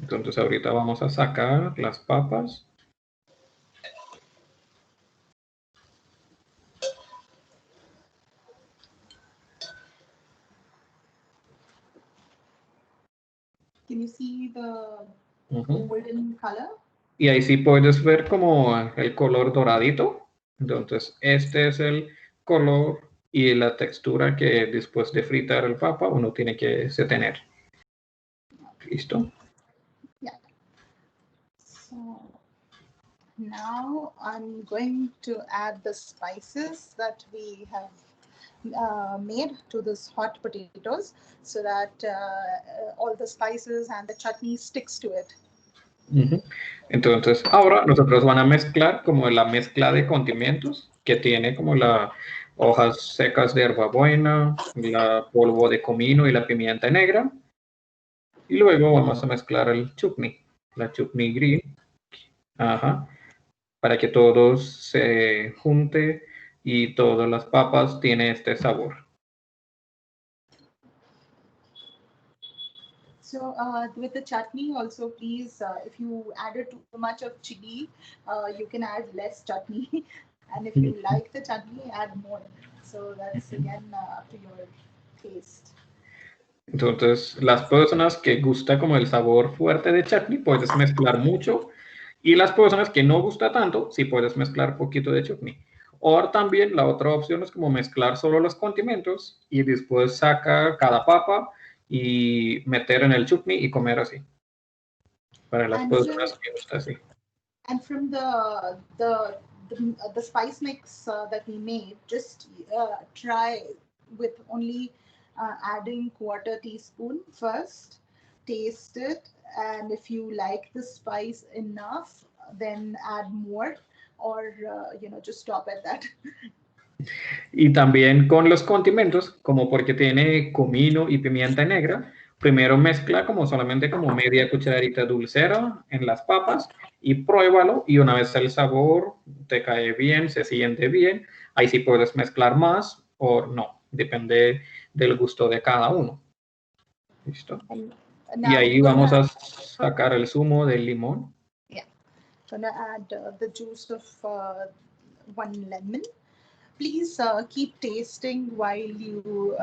Entonces ahorita vamos a sacar las papas. Can you see the golden color? Y ahí sí puedes ver como el color doradito. Entonces este es el color y la textura que después de fritar el papa uno tiene que tener. ¿Listo? Yeah. So now I'm going to add the spices that we have made to this hot potatoes, so that all the spices and the chutney sticks to it. Entonces ahora nosotros van a mezclar como la mezcla de condimentos que tiene como las hojas secas de hierbabuena, la polvo de comino y la pimienta negra, y luego vamos a mezclar el chutney, la chutney green, para que todo se junte y todas las papas tienen este sabor. So with the chutney also, please, if you added too much of chili, you can add less chutney. And if you like the chutney, add more. So that's again up to your taste. Entonces, las personas que gusta como el sabor fuerte de chutney, puedes mezclar mucho. Y las personas que no gusta tanto, sí puedes mezclar poquito de chutney. O también la otra opción es como mezclar solo los condimentos y después sacar cada papa y meter en el chutney y comer así. Para las personas que gusta así. And from the spice mix that we made, just try with only adding quarter teaspoon first, taste it, and if you like the spice enough, then add more, or just stop at that. Y también con los condimentos, como porque tiene comino y pimienta negra, primero mezcla como solamente como media cucharadita dulcera en las papas y pruébalo, y una vez el sabor te cae bien, se siente bien, ahí sí puedes mezclar más o no, depende del gusto de cada uno. ¿Listo? Y ahí vamos a sacar el zumo del limón. Yeah, gonna add the juice of 1 lemon. Please keep tasting while you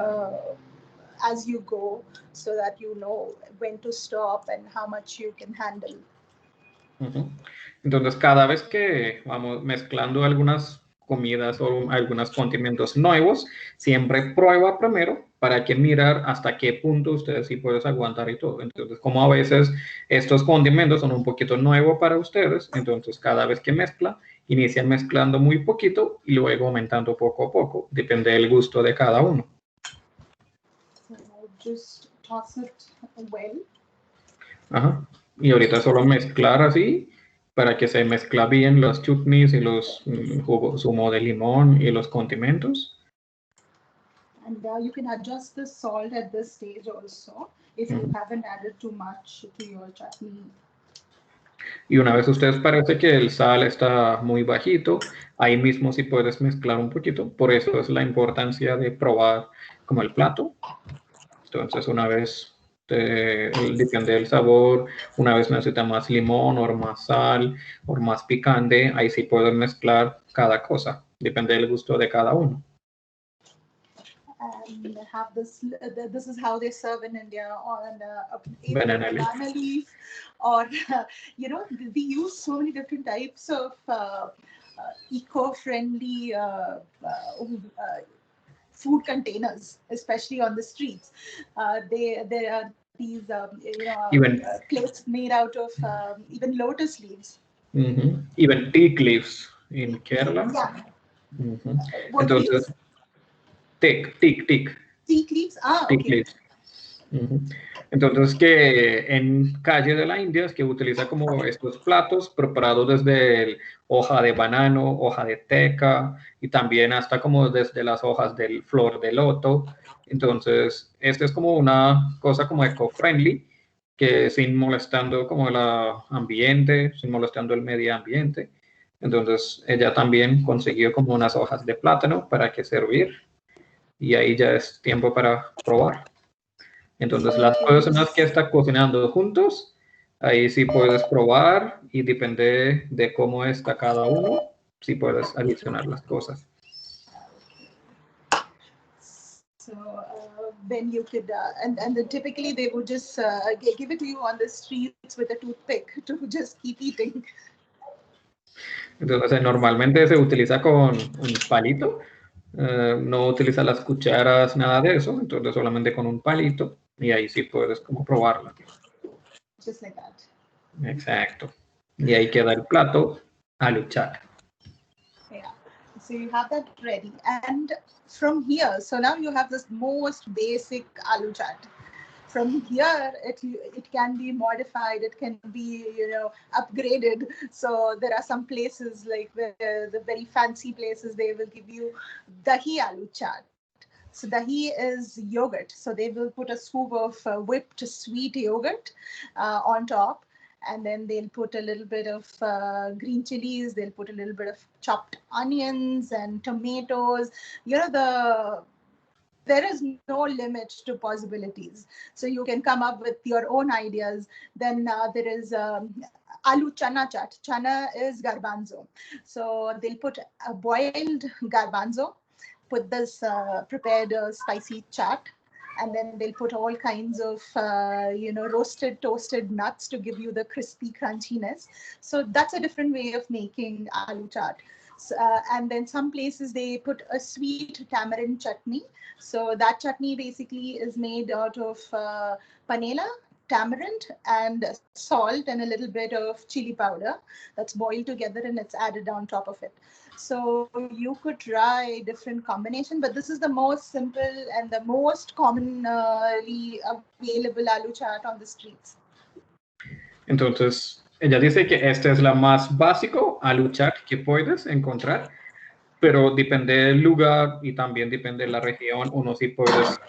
as you go, so that you know when to stop and how much you can handle. Entonces, cada vez que vamos mezclando algunas comidas o algunos condimentos nuevos, siempre prueba primero para que mirar hasta qué punto ustedes sí pueden aguantar y todo. Entonces, como a veces estos condimentos son un poquito nuevos para ustedes, entonces cada vez que mezcla, inician mezclando muy poquito y luego aumentando poco a poco. Depende del gusto de cada uno. So just toss it well. Ajá. Y ahorita solo mezclar así para que se mezcla bien los chutneys y los zumo de limón y los condimentos. And you can adjust the salt at this stage also if you haven't added too much to your chutney. Y una vez ustedes parece que el sal está muy bajito, ahí mismo sí puedes mezclar un poquito. Por eso es la importancia de probar como el plato. Entonces una vez depende del sabor, una vez necesita más limón o más sal o más picante, ahí sí pueden mezclar cada cosa, depende del gusto de cada uno. And have this. This is how they serve in India on either Banana leaf. banana leaf, or we use so many different types of eco-friendly food containers, especially on the streets. There are these plates made out of even lotus leaves. Even teak leaves in Kerala. Yeah. Entonces, teak. Teak leaves. Teak Okay. leaves. Entonces, que en calle de la India es que utiliza como estos platos preparados desde hoja de banano, hoja de teca y también hasta como desde las hojas del flor de loto. Entonces, este es como una cosa como eco-friendly, que sin molestando como el ambiente, sin molestando el medio ambiente. Entonces, ella también consiguió como unas hojas de plátano para que servir y ahí ya es tiempo para probar. Entonces, las personas que están cocinando juntos, ahí sí puedes probar y depende de cómo está cada uno, sí puedes adicionar las cosas. So then you could, and then typically they would just give it to you on the streets with a toothpick to just keep eating. Entonces, normalmente se utiliza con un palito, no utiliza las cucharas, nada de eso, entonces solamente con un palito y ahí sí puedes como probarla. Just like that. Exacto. Y ahí queda el plato Aloo Chana. Yeah. So you have that ready, and from here, so now you have this most basic aloo chaat. From here, it can be modified. It can be upgraded. So there are some places like the very fancy places, they will give you dahi aloo chaat. So dahi is yogurt. So they will put a scoop of whipped sweet yogurt on top. And then they'll put a little bit of green chilies. They'll put a little bit of chopped onions and tomatoes. The there is no limit to possibilities. So you can come up with your own ideas. Then there is Aloo Chana chaat. Chana is garbanzo. So they'll put a boiled garbanzo, put this prepared spicy chaat, and then they'll put all kinds of roasted toasted nuts to give you the crispy crunchiness. So that's a different way of making aloo chaat. And then some places they put a sweet tamarind chutney. So that chutney basically is made out of panela, tamarind, and salt, and a little bit of chili powder that's boiled together and it's added on top of it. So you could try different combination, but this is the most simple and the most commonly available aloo chaat on the streets. Entonces, ella dice que esta es la más básico aloo chaat que puedes encontrar, pero depende del lugar y también depende de la región. Uno sí puedes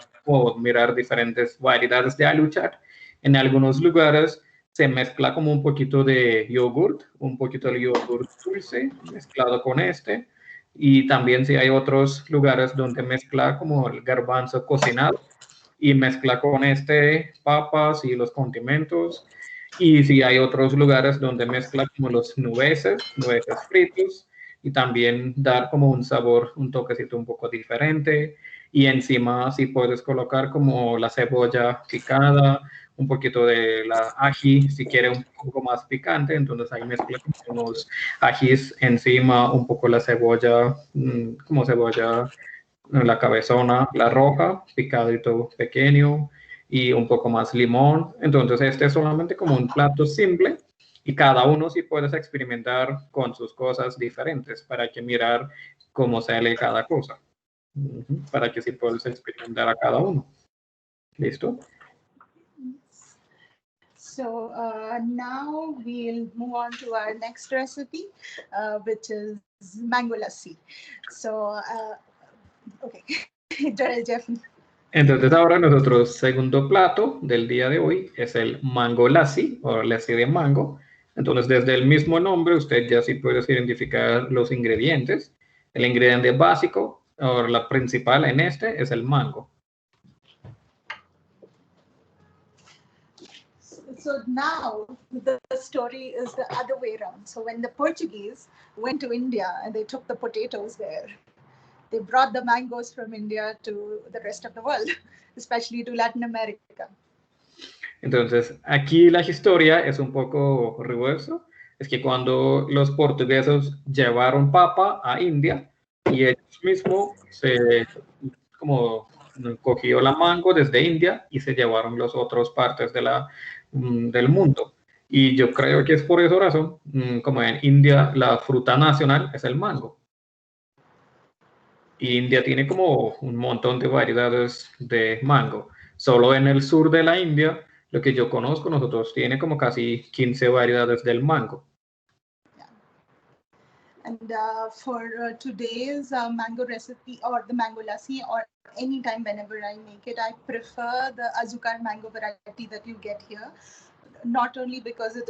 mirar diferentes variedades de aloo chaat. En algunos lugares se mezcla como un poquito de yogurt, un poquito de yogurt dulce mezclado con este. Y también si hay otros lugares donde mezcla como el garbanzo cocinado y mezcla con este papas y los condimentos. Y si hay otros lugares donde mezcla como los nueces fritos, y también dar como un sabor, un toquecito un poco diferente. Y encima si puedes colocar como la cebolla picada, un poquito de la ají, si quiere un poco más picante, entonces ahí mezcla como unos ajís encima, un poco la cebolla, como cebolla, la cabezona, la roja, picadito pequeño, y un poco más limón. Entonces este es solamente como un plato simple y cada uno sí puedes experimentar con sus cosas diferentes para que mirar cómo sale cada cosa. Para que sí puedes experimentar a cada uno. ¿Listo? So now we'll move on to our next recipe, which is mango lassi. So, okay, Jeff. Entonces ahora nuestro segundo plato del día de hoy es el mango lassi o lassi de mango. Entonces desde el mismo nombre usted ya sí puede identificar los ingredientes. El ingrediente básico o la principal en este es el mango. So now the story is the other way around. So when the Portuguese went to India and they took the potatoes there, they brought the mangoes from India to the rest of the world, especially to Latin America. Entonces, aquí la historia es un poco reverso. Es que cuando los portugueses llevaron papa a India y ellos mismos se como cogió la mango desde India y se llevaron las otras partes de del mundo. Y yo creo que es por esa razón, como en India la fruta nacional es el mango. Y India tiene como un montón de variedades de mango. Solo en el sur de la India, lo que yo conozco, nosotros tiene como casi 15 variedades del mango. And for today's mango recipe or the mango lassi, or anytime whenever I make it, I prefer the azúcar mango variety that you get here. Not only because the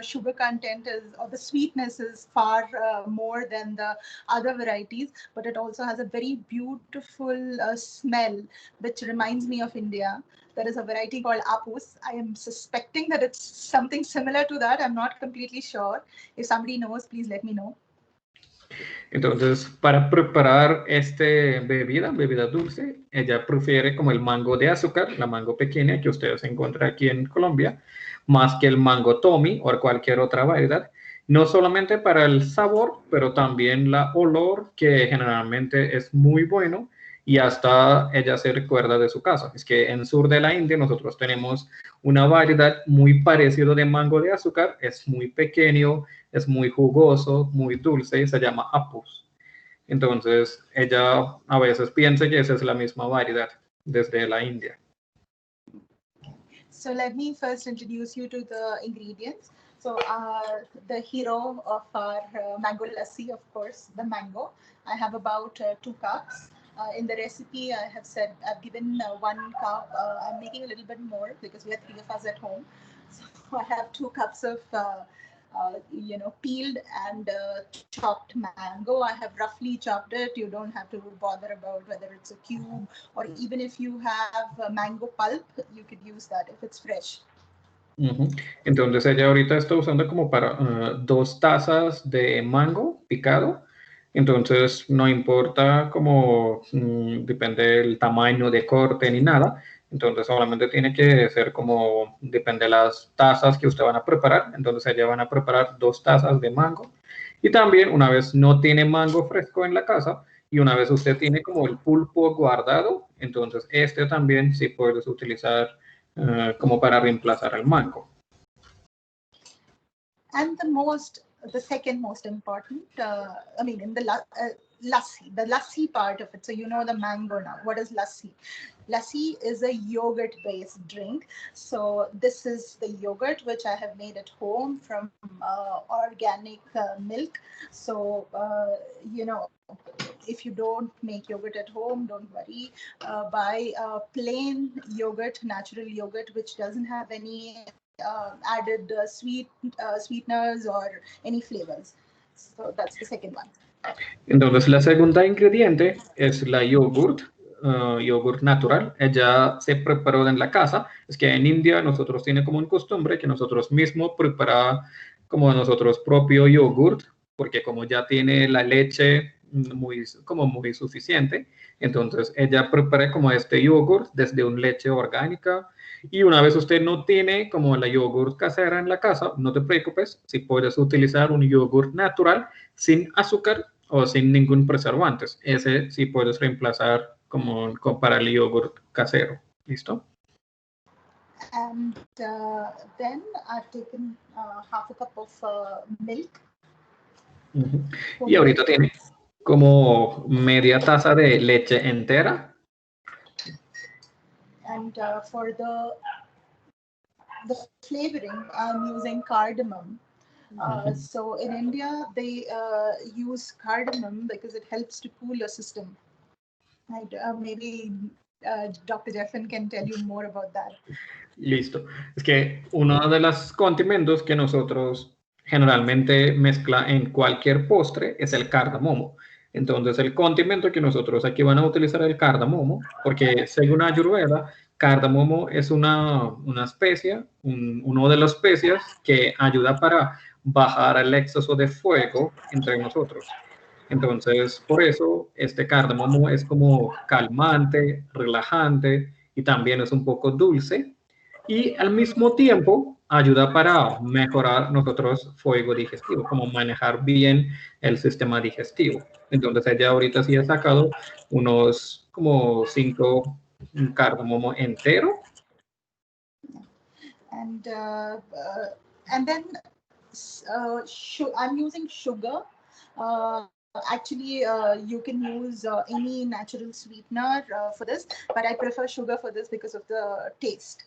sugar content is, or the sweetness is far more than the other varieties, but it also has a very beautiful smell, which reminds me of India. There is a variety called apus. I am suspecting that it's something similar to that. I'm not completely sure. If somebody knows, please let me know. Entonces, para preparar bebida dulce, ella prefiere como el mango de azúcar, la mango pequeña que ustedes encuentran aquí en Colombia, más que el mango Tommy o cualquier otra variedad. No solamente para el sabor, pero también la olor, que generalmente es muy bueno y hasta ella se recuerda de su casa. Es que en sur de la India nosotros tenemos una variedad muy parecida de mango de azúcar, es muy pequeño, es muy jugoso, muy dulce, se llama apus. Entonces, ella a veces piensa que esa es la misma variedad desde la India. So let me first introduce you to the ingredients. So the hero of our mango lassi, of course, the mango. I have about 2 cups. In the recipe, I've given 1 cup. I'm making a little bit more because we have 3 of us at home. So I have 2 cups of peeled and chopped mango. I have roughly chopped it. You don't have to bother about whether it's a cube, or even if you have mango pulp, you could use that if it's fresh. Entonces ella ahorita está usando como para 2 tazas de mango picado. Entonces no importa como depende del tamaño de corte ni nada. Entonces solamente tiene que ser como depende de las tazas que usted van a preparar. Entonces ella van a preparar 2 tazas de mango. Y también una vez no tiene mango fresco en la casa y una vez usted tiene como el pulpo guardado, entonces este también sí puedes utilizar como para reemplazar el mango. And the second most important, in the lassi, the lassi part of it. So the mango now. What is lassi? Lassi is a yogurt-based drink. So this is the yogurt which I have made at home from organic milk. So if you don't make yogurt at home, don't worry. Buy plain yogurt, natural yogurt, which doesn't have any added sweeteners or any flavors. So that's the second one. Entonces la segunda ingrediente es la yogurt, yogurt natural. Ella se preparó en la casa. Es que en India nosotros tiene como un costumbre que nosotros mismos preparamos como nosotros propio yogurt, porque como ya tiene la leche muy suficiente, entonces ella prepara como este yogurt desde una leche orgánica. Y una vez usted no tiene como la yogurt casera en la casa, no te preocupes, si puedes utilizar un yogurt natural sin azúcar o sin ningún preservante. Ese sí puedes reemplazar como para el yogurt casero. ¿Listo? And then I've taken half a cup of milk. Y ahorita tiene como media taza de leche entera. And for the flavoring, I'm using cardamom. So in India, they use cardamom because it helps to cool your system. Maybe Dr. Jeffen can tell you more about that. Listo. Es que uno de los condimentos que nosotros generalmente mezcla en cualquier postre es el cardamomo. Entonces, el condimento que nosotros aquí van a utilizar es el cardamomo, porque según Ayurveda, cardamomo es una especia, uno de las especias que ayuda para bajar el exceso de fuego entre nosotros. Entonces, por eso, este cardamomo es como calmante, relajante y también es un poco dulce. Y al mismo tiempo ayuda para mejorar nosotros fuego digestivo, como manejar bien el sistema digestivo. Entonces ella ahorita sí ha sacado unos como 5 cardamomo entero. And then I'm using sugar. Actually, you can use any natural sweetener for this, but I prefer sugar for this because of the taste.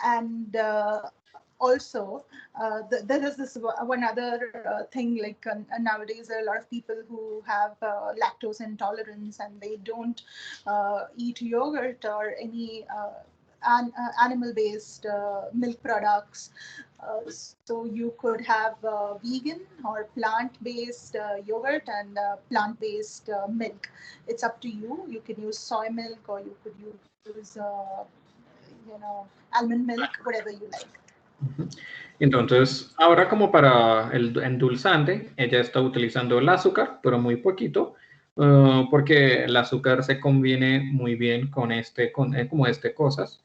And also, there is this one other thing, like nowadays there are a lot of people who have lactose intolerance and they don't eat yogurt or any animal-based milk products. So you could have vegan or plant-based yogurt and plant-based milk. It's up to you. You can use soy milk or you could use almond milk, whatever you like. Entonces, ahora como para el endulzante, ella está utilizando el azúcar, pero muy poquito, porque el azúcar se conviene muy bien con como cosas.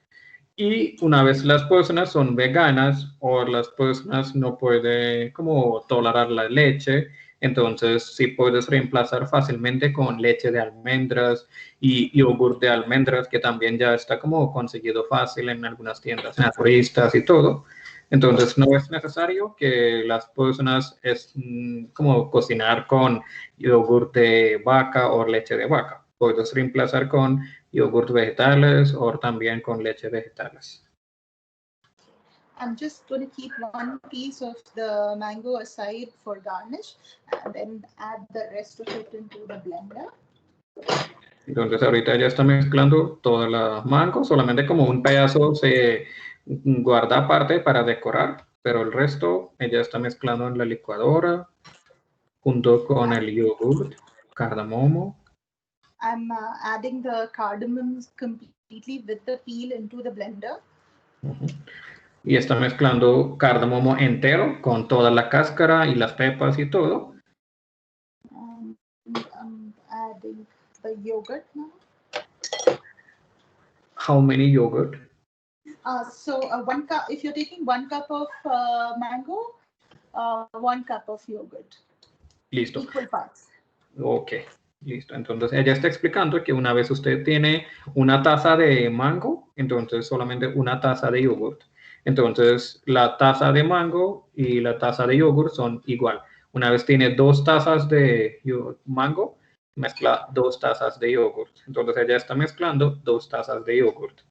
Y una vez las personas son veganas o las personas no pueden como tolerar la leche, entonces sí puedes reemplazar fácilmente con leche de almendras y yogur de almendras, que también ya está como conseguido fácil en algunas tiendas naturistas y todo. Entonces no es necesario que las personas como cocinar con yogur de vaca o leche de vaca. Puedes reemplazar con yogurt vegetales o también con leche vegetales. I'm just going to keep one piece of the mango aside for garnish and then add the rest of it into the blender. Entonces ahorita ya está mezclando toda la mango, solamente como un pedazo se guarda aparte para decorar. pero el resto ella está mezclando en la licuadora junto con el yogurt, cardamomo. I'm adding the cardamom completely with the peel into the blender. Y está mezclando cardamomo entero con toda la cáscara y las pepas y todo. And I'm adding the yogurt now. How many yogurt? So 1 cup, if you're taking 1 cup of mango, 1 cup of yogurt. Listo. Equal parts. Ok, listo. Entonces ella está explicando que una vez usted tiene una taza de mango, entonces solamente una taza de yogurt. Entonces la taza de mango y la taza de yogurt son igual. Una vez tiene 2 tazas de mango, mezcla 2 tazas de yogurt. Entonces ella está mezclando 2 tazas de yogurt.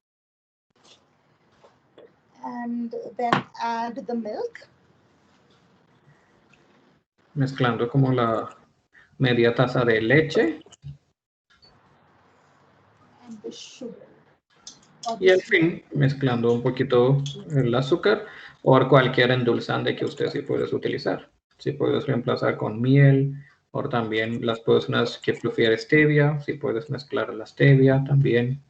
And then add the milk. Mezclando como la media taza de leche. And the sugar. Y al fin, mezclando un poquito el azúcar o cualquier endulzante que usted sí puedes utilizar. Si puedes reemplazar con miel o también las personas que prefieren stevia, si puedes mezclar la stevia también.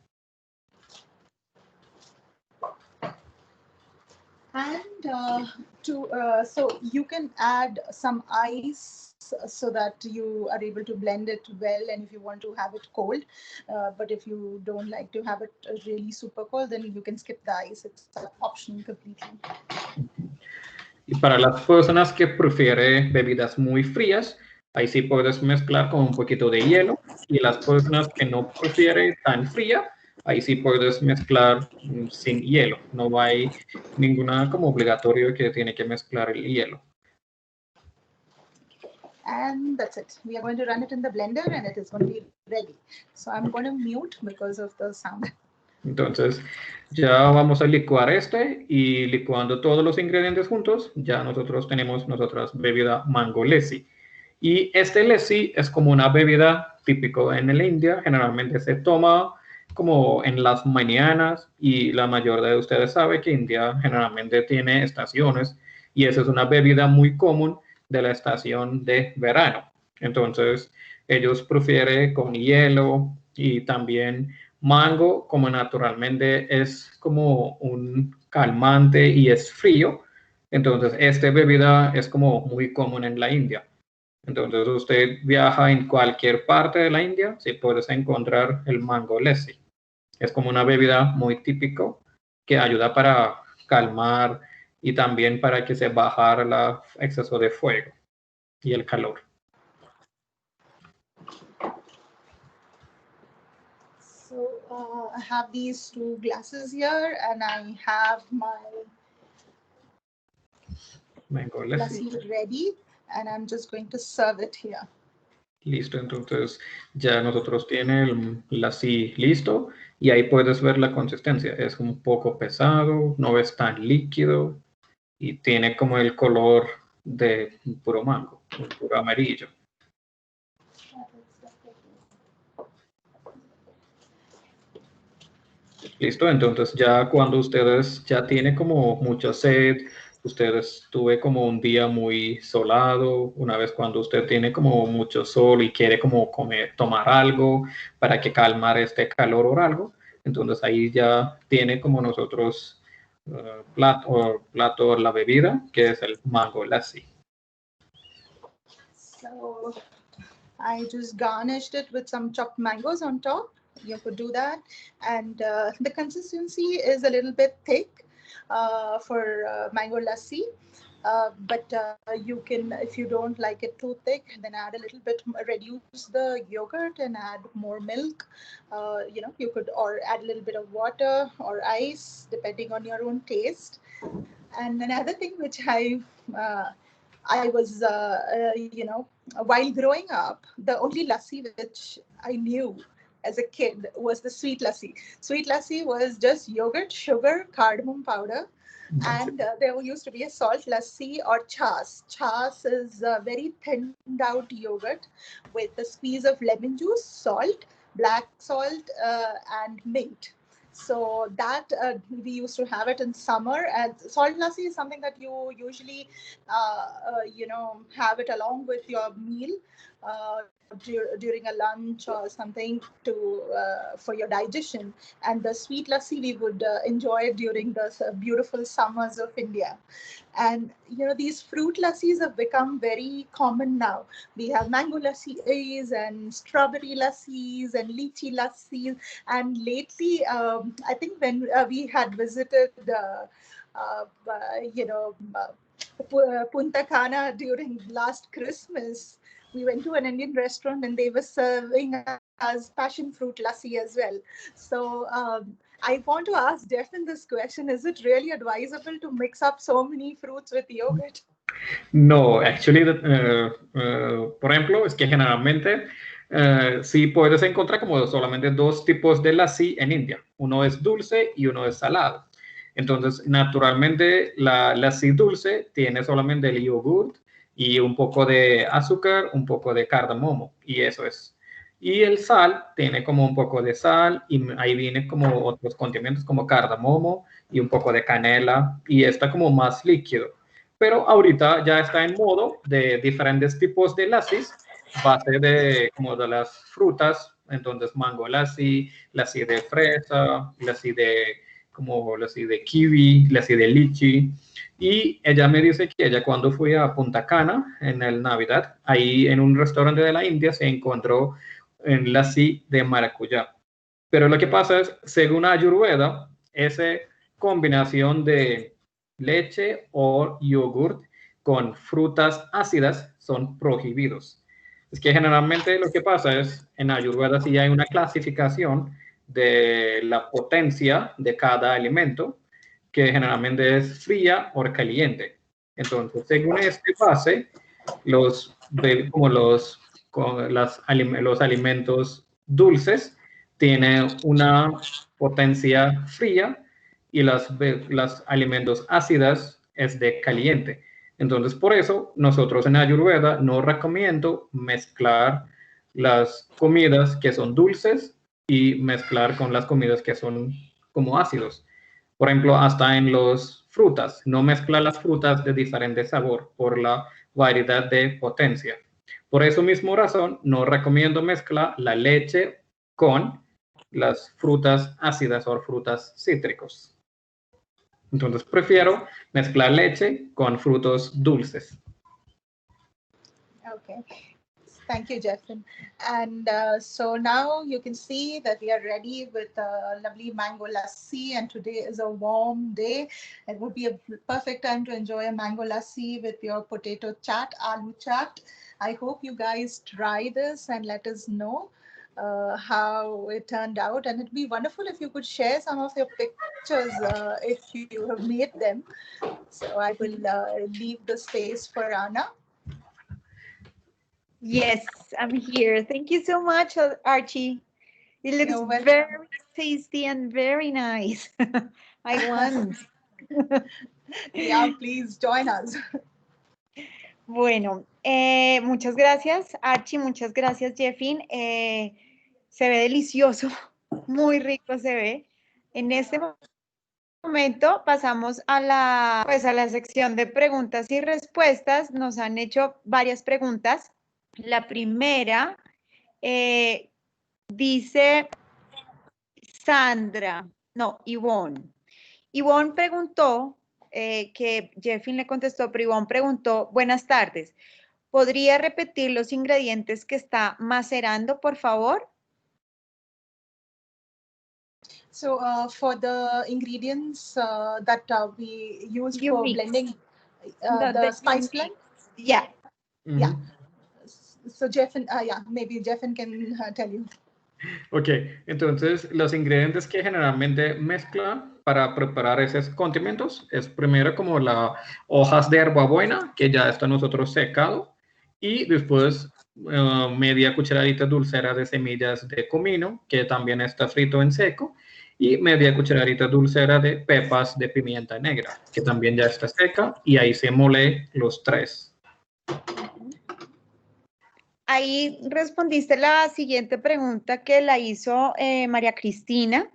And so you can add some ice so that you are able to blend it well, and if you want to have it cold, but if you don't like to have it really super cold, then you can skip the ice. It's optional completely. Y para las personas que prefieren bebidas muy frías, ahí sí puedes mezclar con un poquito de hielo. Y las personas que no prefieren tan fría, ahí sí puedes mezclar sin hielo. No hay ninguna como obligatorio que tiene que mezclar el hielo. And that's it. We are going to run it in the blender and it is going to be ready. So I'm going to mute because of the sound. Entonces ya vamos a licuar y licuando todos los ingredientes juntos, ya nosotros tenemos bebida mango lassi. Y este lassi es como una bebida típico en la India, generalmente se toma como en las mañanas y la mayoría de ustedes sabe que India generalmente tiene estaciones y esa es una bebida muy común de la estación de verano. Entonces ellos prefieren con hielo y también mango, como naturalmente es como un calmante y es frío. Entonces esta bebida es como muy común en la India. Entonces usted viaja en cualquier parte de la India, sí puedes encontrar el mango lassi. Es como una bebida muy típico que ayuda para calmar y también para que se bajar el exceso de fuego y el calor. So I have these 2 glasses here and I have my Mango lassi. lassi ready and I'm just going to serve it here. Listo, entonces ya nosotros tiene el lassi listo y ahí puedes ver la consistencia. Es un poco pesado, no es tan líquido y tiene como el color de puro mango, puro amarillo. Listo, entonces ya cuando ustedes ya tienen como mucha sed, ustedes tuve como un día muy solado, una vez cuando usted tiene como mucho sol y quiere como tomar algo para que calmar este calor o algo, entonces ahí ya tiene como nosotros plato la bebida que es el mango lassi. So I just garnished it with some chopped mangoes on top. You could do that. And the consistency is a little bit thick for mango lassi. But you can, if you don't like it too thick, then add a little bit, reduce the yogurt and add more milk. You could, or add a little bit of water or ice, depending on your own taste. And another thing which I was, while growing up, the only lassi which I knew as a kid was the sweet lassi. Sweet lassi was just yogurt, sugar, cardamom powder, and there used to be a salt lassi or chas. Chas is very thinned out yogurt with a squeeze of lemon juice, salt, black salt, and mint. So that we used to have it in summer. And salt lassi is something that you usually, have it along with your meal. During a lunch or something for your digestion, and the sweet lassi we would enjoy during the beautiful summers of India. And these fruit lassis have become very common now. We have mango lassis and strawberry lassis and lychee lassis. And lately, I think when we had visited uh, uh, you know Punta Cana during last Christmas, we went to an Indian restaurant and they were serving us passion fruit lassi as well. So I want to ask Jeffen this question: is it really advisable to mix up so many fruits with yogurt? No, actually, por ejemplo, es que generalmente sí puedes encontrar como solamente dos tipos de lassi en India. Uno es dulce y uno es salado. Entonces, naturalmente, la lassi dulce tiene solamente el yogurt y un poco de azúcar, un poco de cardamomo, y eso es. Y el sal tiene como un poco de sal y ahí viene como otros condimentos como cardamomo y un poco de canela y está como más líquido. Pero ahorita ya está en modo de diferentes tipos de lassis, base de como de las frutas, entonces mango lassi, lassi de fresa, lassi de kiwi, lassi de lichi. Y ella me dice que ella cuando fue a Punta Cana en el Navidad, ahí en un restaurante de la India se encontró en lassi de maracuyá. Pero lo que pasa es, según Ayurveda, esa combinación de leche o yogurt con frutas ácidas son prohibidos. Es que generalmente lo que pasa es, en Ayurveda sí hay una clasificación de la potencia de cada alimento, que generalmente es fría o caliente. Entonces, según este base, los alimentos dulces tienen una potencia fría y los alimentos ácidos es de caliente. Entonces, por eso, nosotros en Ayurveda no recomiendo mezclar las comidas que son dulces y mezclar con las comidas que son como ácidos. Por ejemplo, hasta en las frutas, no mezcla las frutas de diferente sabor por la variedad de potencia. Por eso mismo razón, no recomiendo mezclar la leche con las frutas ácidas o frutas cítricos. Entonces prefiero mezclar leche con frutos dulces. Okay. Thank you, Jeffen. And so now you can see that we are ready with a lovely mango lassi, and today is a warm day. It would be a perfect time to enjoy a mango lassi with your potato chaat, aloo chaat. I hope you guys try this and let us know how it turned out. And it'd be wonderful if you could share some of your pictures if you have made them. So I will leave the space for Anna. Yes, I'm here. Thank you so much, Archie. It looks very tasty and very nice. I want. Yeah, please join us. Bueno, muchas gracias, Archie, muchas gracias, Jeffin. Se ve delicioso, muy rico se ve. En este momento pasamos a la sección de preguntas y respuestas. Nos han hecho varias preguntas. La primera dice Sandra, no, Ivonne. Ivonne preguntó, que Jeffin le contestó, pero Ivonne preguntó, buenas tardes, ¿podría repetir los ingredientes que está macerando, por favor? So for the ingredients that we use for blending the spice blend? Yeah. Yeah. So Jeffen, maybe Jeffen can tell you. Ok, entonces los ingredientes que generalmente mezcla para preparar esos condimentos es primero como las hojas de hierbabuena, que ya está nosotros secado, y después media cucharadita dulcera de semillas de comino, que también está frito en seco, y media cucharadita dulcera de pepas de pimienta negra, que también ya está seca, y ahí se mole los tres. Ahí respondiste la siguiente pregunta que la hizo María Cristina.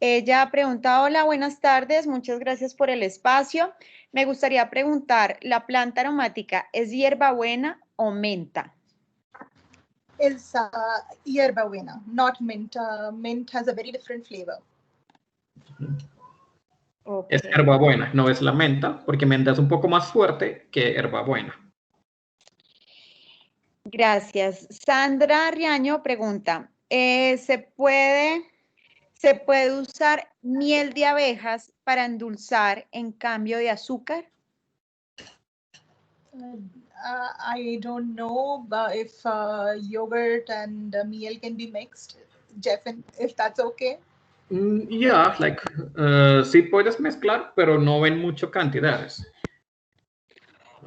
Ella pregunta, hola, buenas tardes, muchas gracias por el espacio. Me gustaría preguntar, ¿la planta aromática es hierbabuena o menta? Is hierbabuena, not mint. Mint has a very different flavor. Es hierbabuena, no es la menta, porque menta es un poco más fuerte que hierbabuena. Gracias. Sandra Riaño pregunta, ¿se puede usar miel de abejas para endulzar en cambio de azúcar? I don't know if yogurt and meal can be mixed. Jeff, if that's okay. Yeah, like, sí puedes mezclar, pero no en muchas cantidades.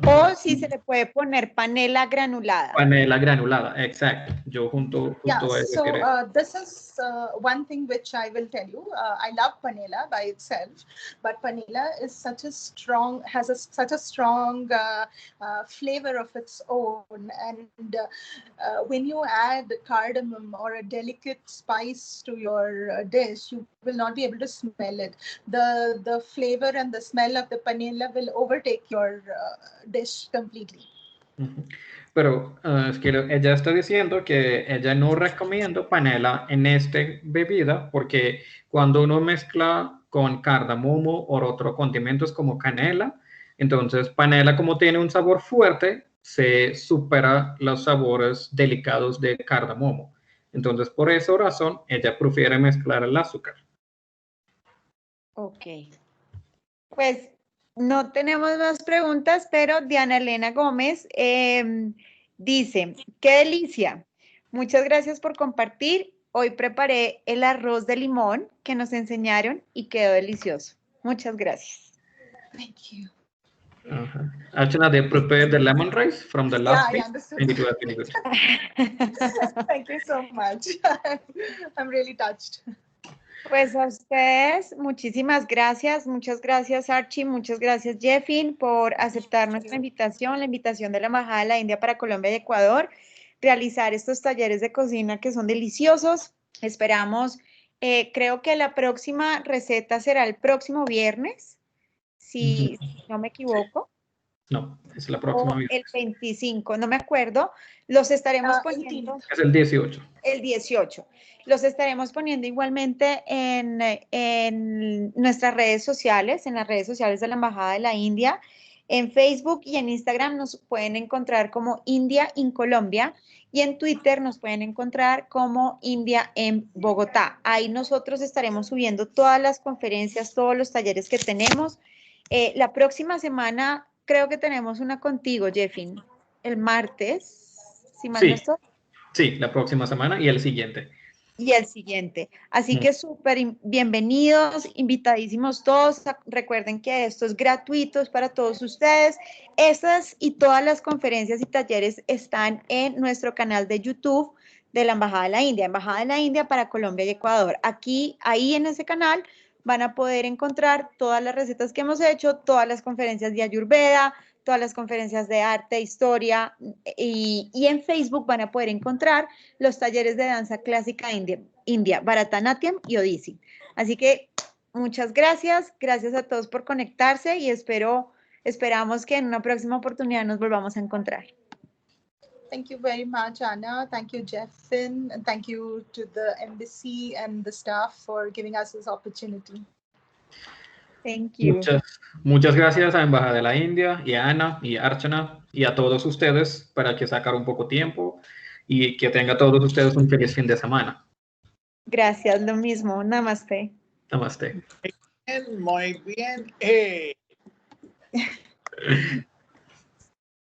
O si se le puede poner panela granulada. Panela granulada, exacto. Yo justo Yeah, voy a so decir eso. this is one thing which I will tell you. I love panela by itself, but panela is such a strong, such a strong flavor of its own. And when you add cardamom or a delicate spice to your dish, you will not be able to smell it. The flavor and the smell of the panela will overtake your dish completely. Pero es que ella está diciendo que ella no recomienda panela en esta bebida porque cuando uno mezcla con cardamomo o otros condimentos como canela, entonces panela como tiene un sabor fuerte, se supera los sabores delicados de cardamomo. Entonces por esa razón ella prefiere mezclar el azúcar. Ok. Pues no tenemos más preguntas, pero Diana Elena Gómez dice, qué delicia. Muchas gracias por compartir. Hoy preparé el arroz de limón que nos enseñaron y quedó delicioso. Muchas gracias. Thank you. Archana, they prepared the lemon rice from the Lassi. Yeah, I understood. And it was really good. Thank you so much. I'm really touched. Pues a ustedes, muchísimas gracias. Muchas gracias, Archie. Muchas gracias, Jeffin, por aceptar nuestra invitación, la invitación de la Embajada de la India para Colombia y Ecuador, realizar estos talleres de cocina que son deliciosos. Esperamos, creo que la próxima receta será el próximo viernes, si no me equivoco. No, es la próxima vez. El 25, no me acuerdo. Los estaremos poniendo. Es el 18. El 18. Los estaremos poniendo igualmente en nuestras redes sociales, en las redes sociales de la Embajada de la India. En Facebook y en Instagram nos pueden encontrar como India in Colombia y en Twitter nos pueden encontrar como India en Bogotá. Ahí nosotros estaremos subiendo todas las conferencias, todos los talleres que tenemos. La próxima semana creo que tenemos una contigo, Jeffin, el martes, si mal no estoy. Sí, la próxima semana y el siguiente. Y el siguiente. Así que súper bienvenidos, invitadísimos todos. Recuerden que esto es gratuito, es para todos ustedes. Estas y todas las conferencias y talleres están en nuestro canal de YouTube de la Embajada de la India para Colombia y Ecuador. Ahí en ese canal van a poder encontrar todas las recetas que hemos hecho, todas las conferencias de Ayurveda, todas las conferencias de arte, historia, y en Facebook van a poder encontrar los talleres de danza clásica india, Bharatanatyam y Odissi. Así que muchas gracias a todos por conectarse y esperamos que en una próxima oportunidad nos volvamos a encontrar. Thank you very much, Anna. Thank you, Jeffin. And thank you to the embassy and the staff for giving us this opportunity. Thank you. Muchas gracias a Embajada de la India y a Ana y a Archana y a todos ustedes para que sacar un poco tiempo y que tengan todos ustedes un feliz fin de semana. Gracias, lo mismo. Namaste. Namaste. Muy bien.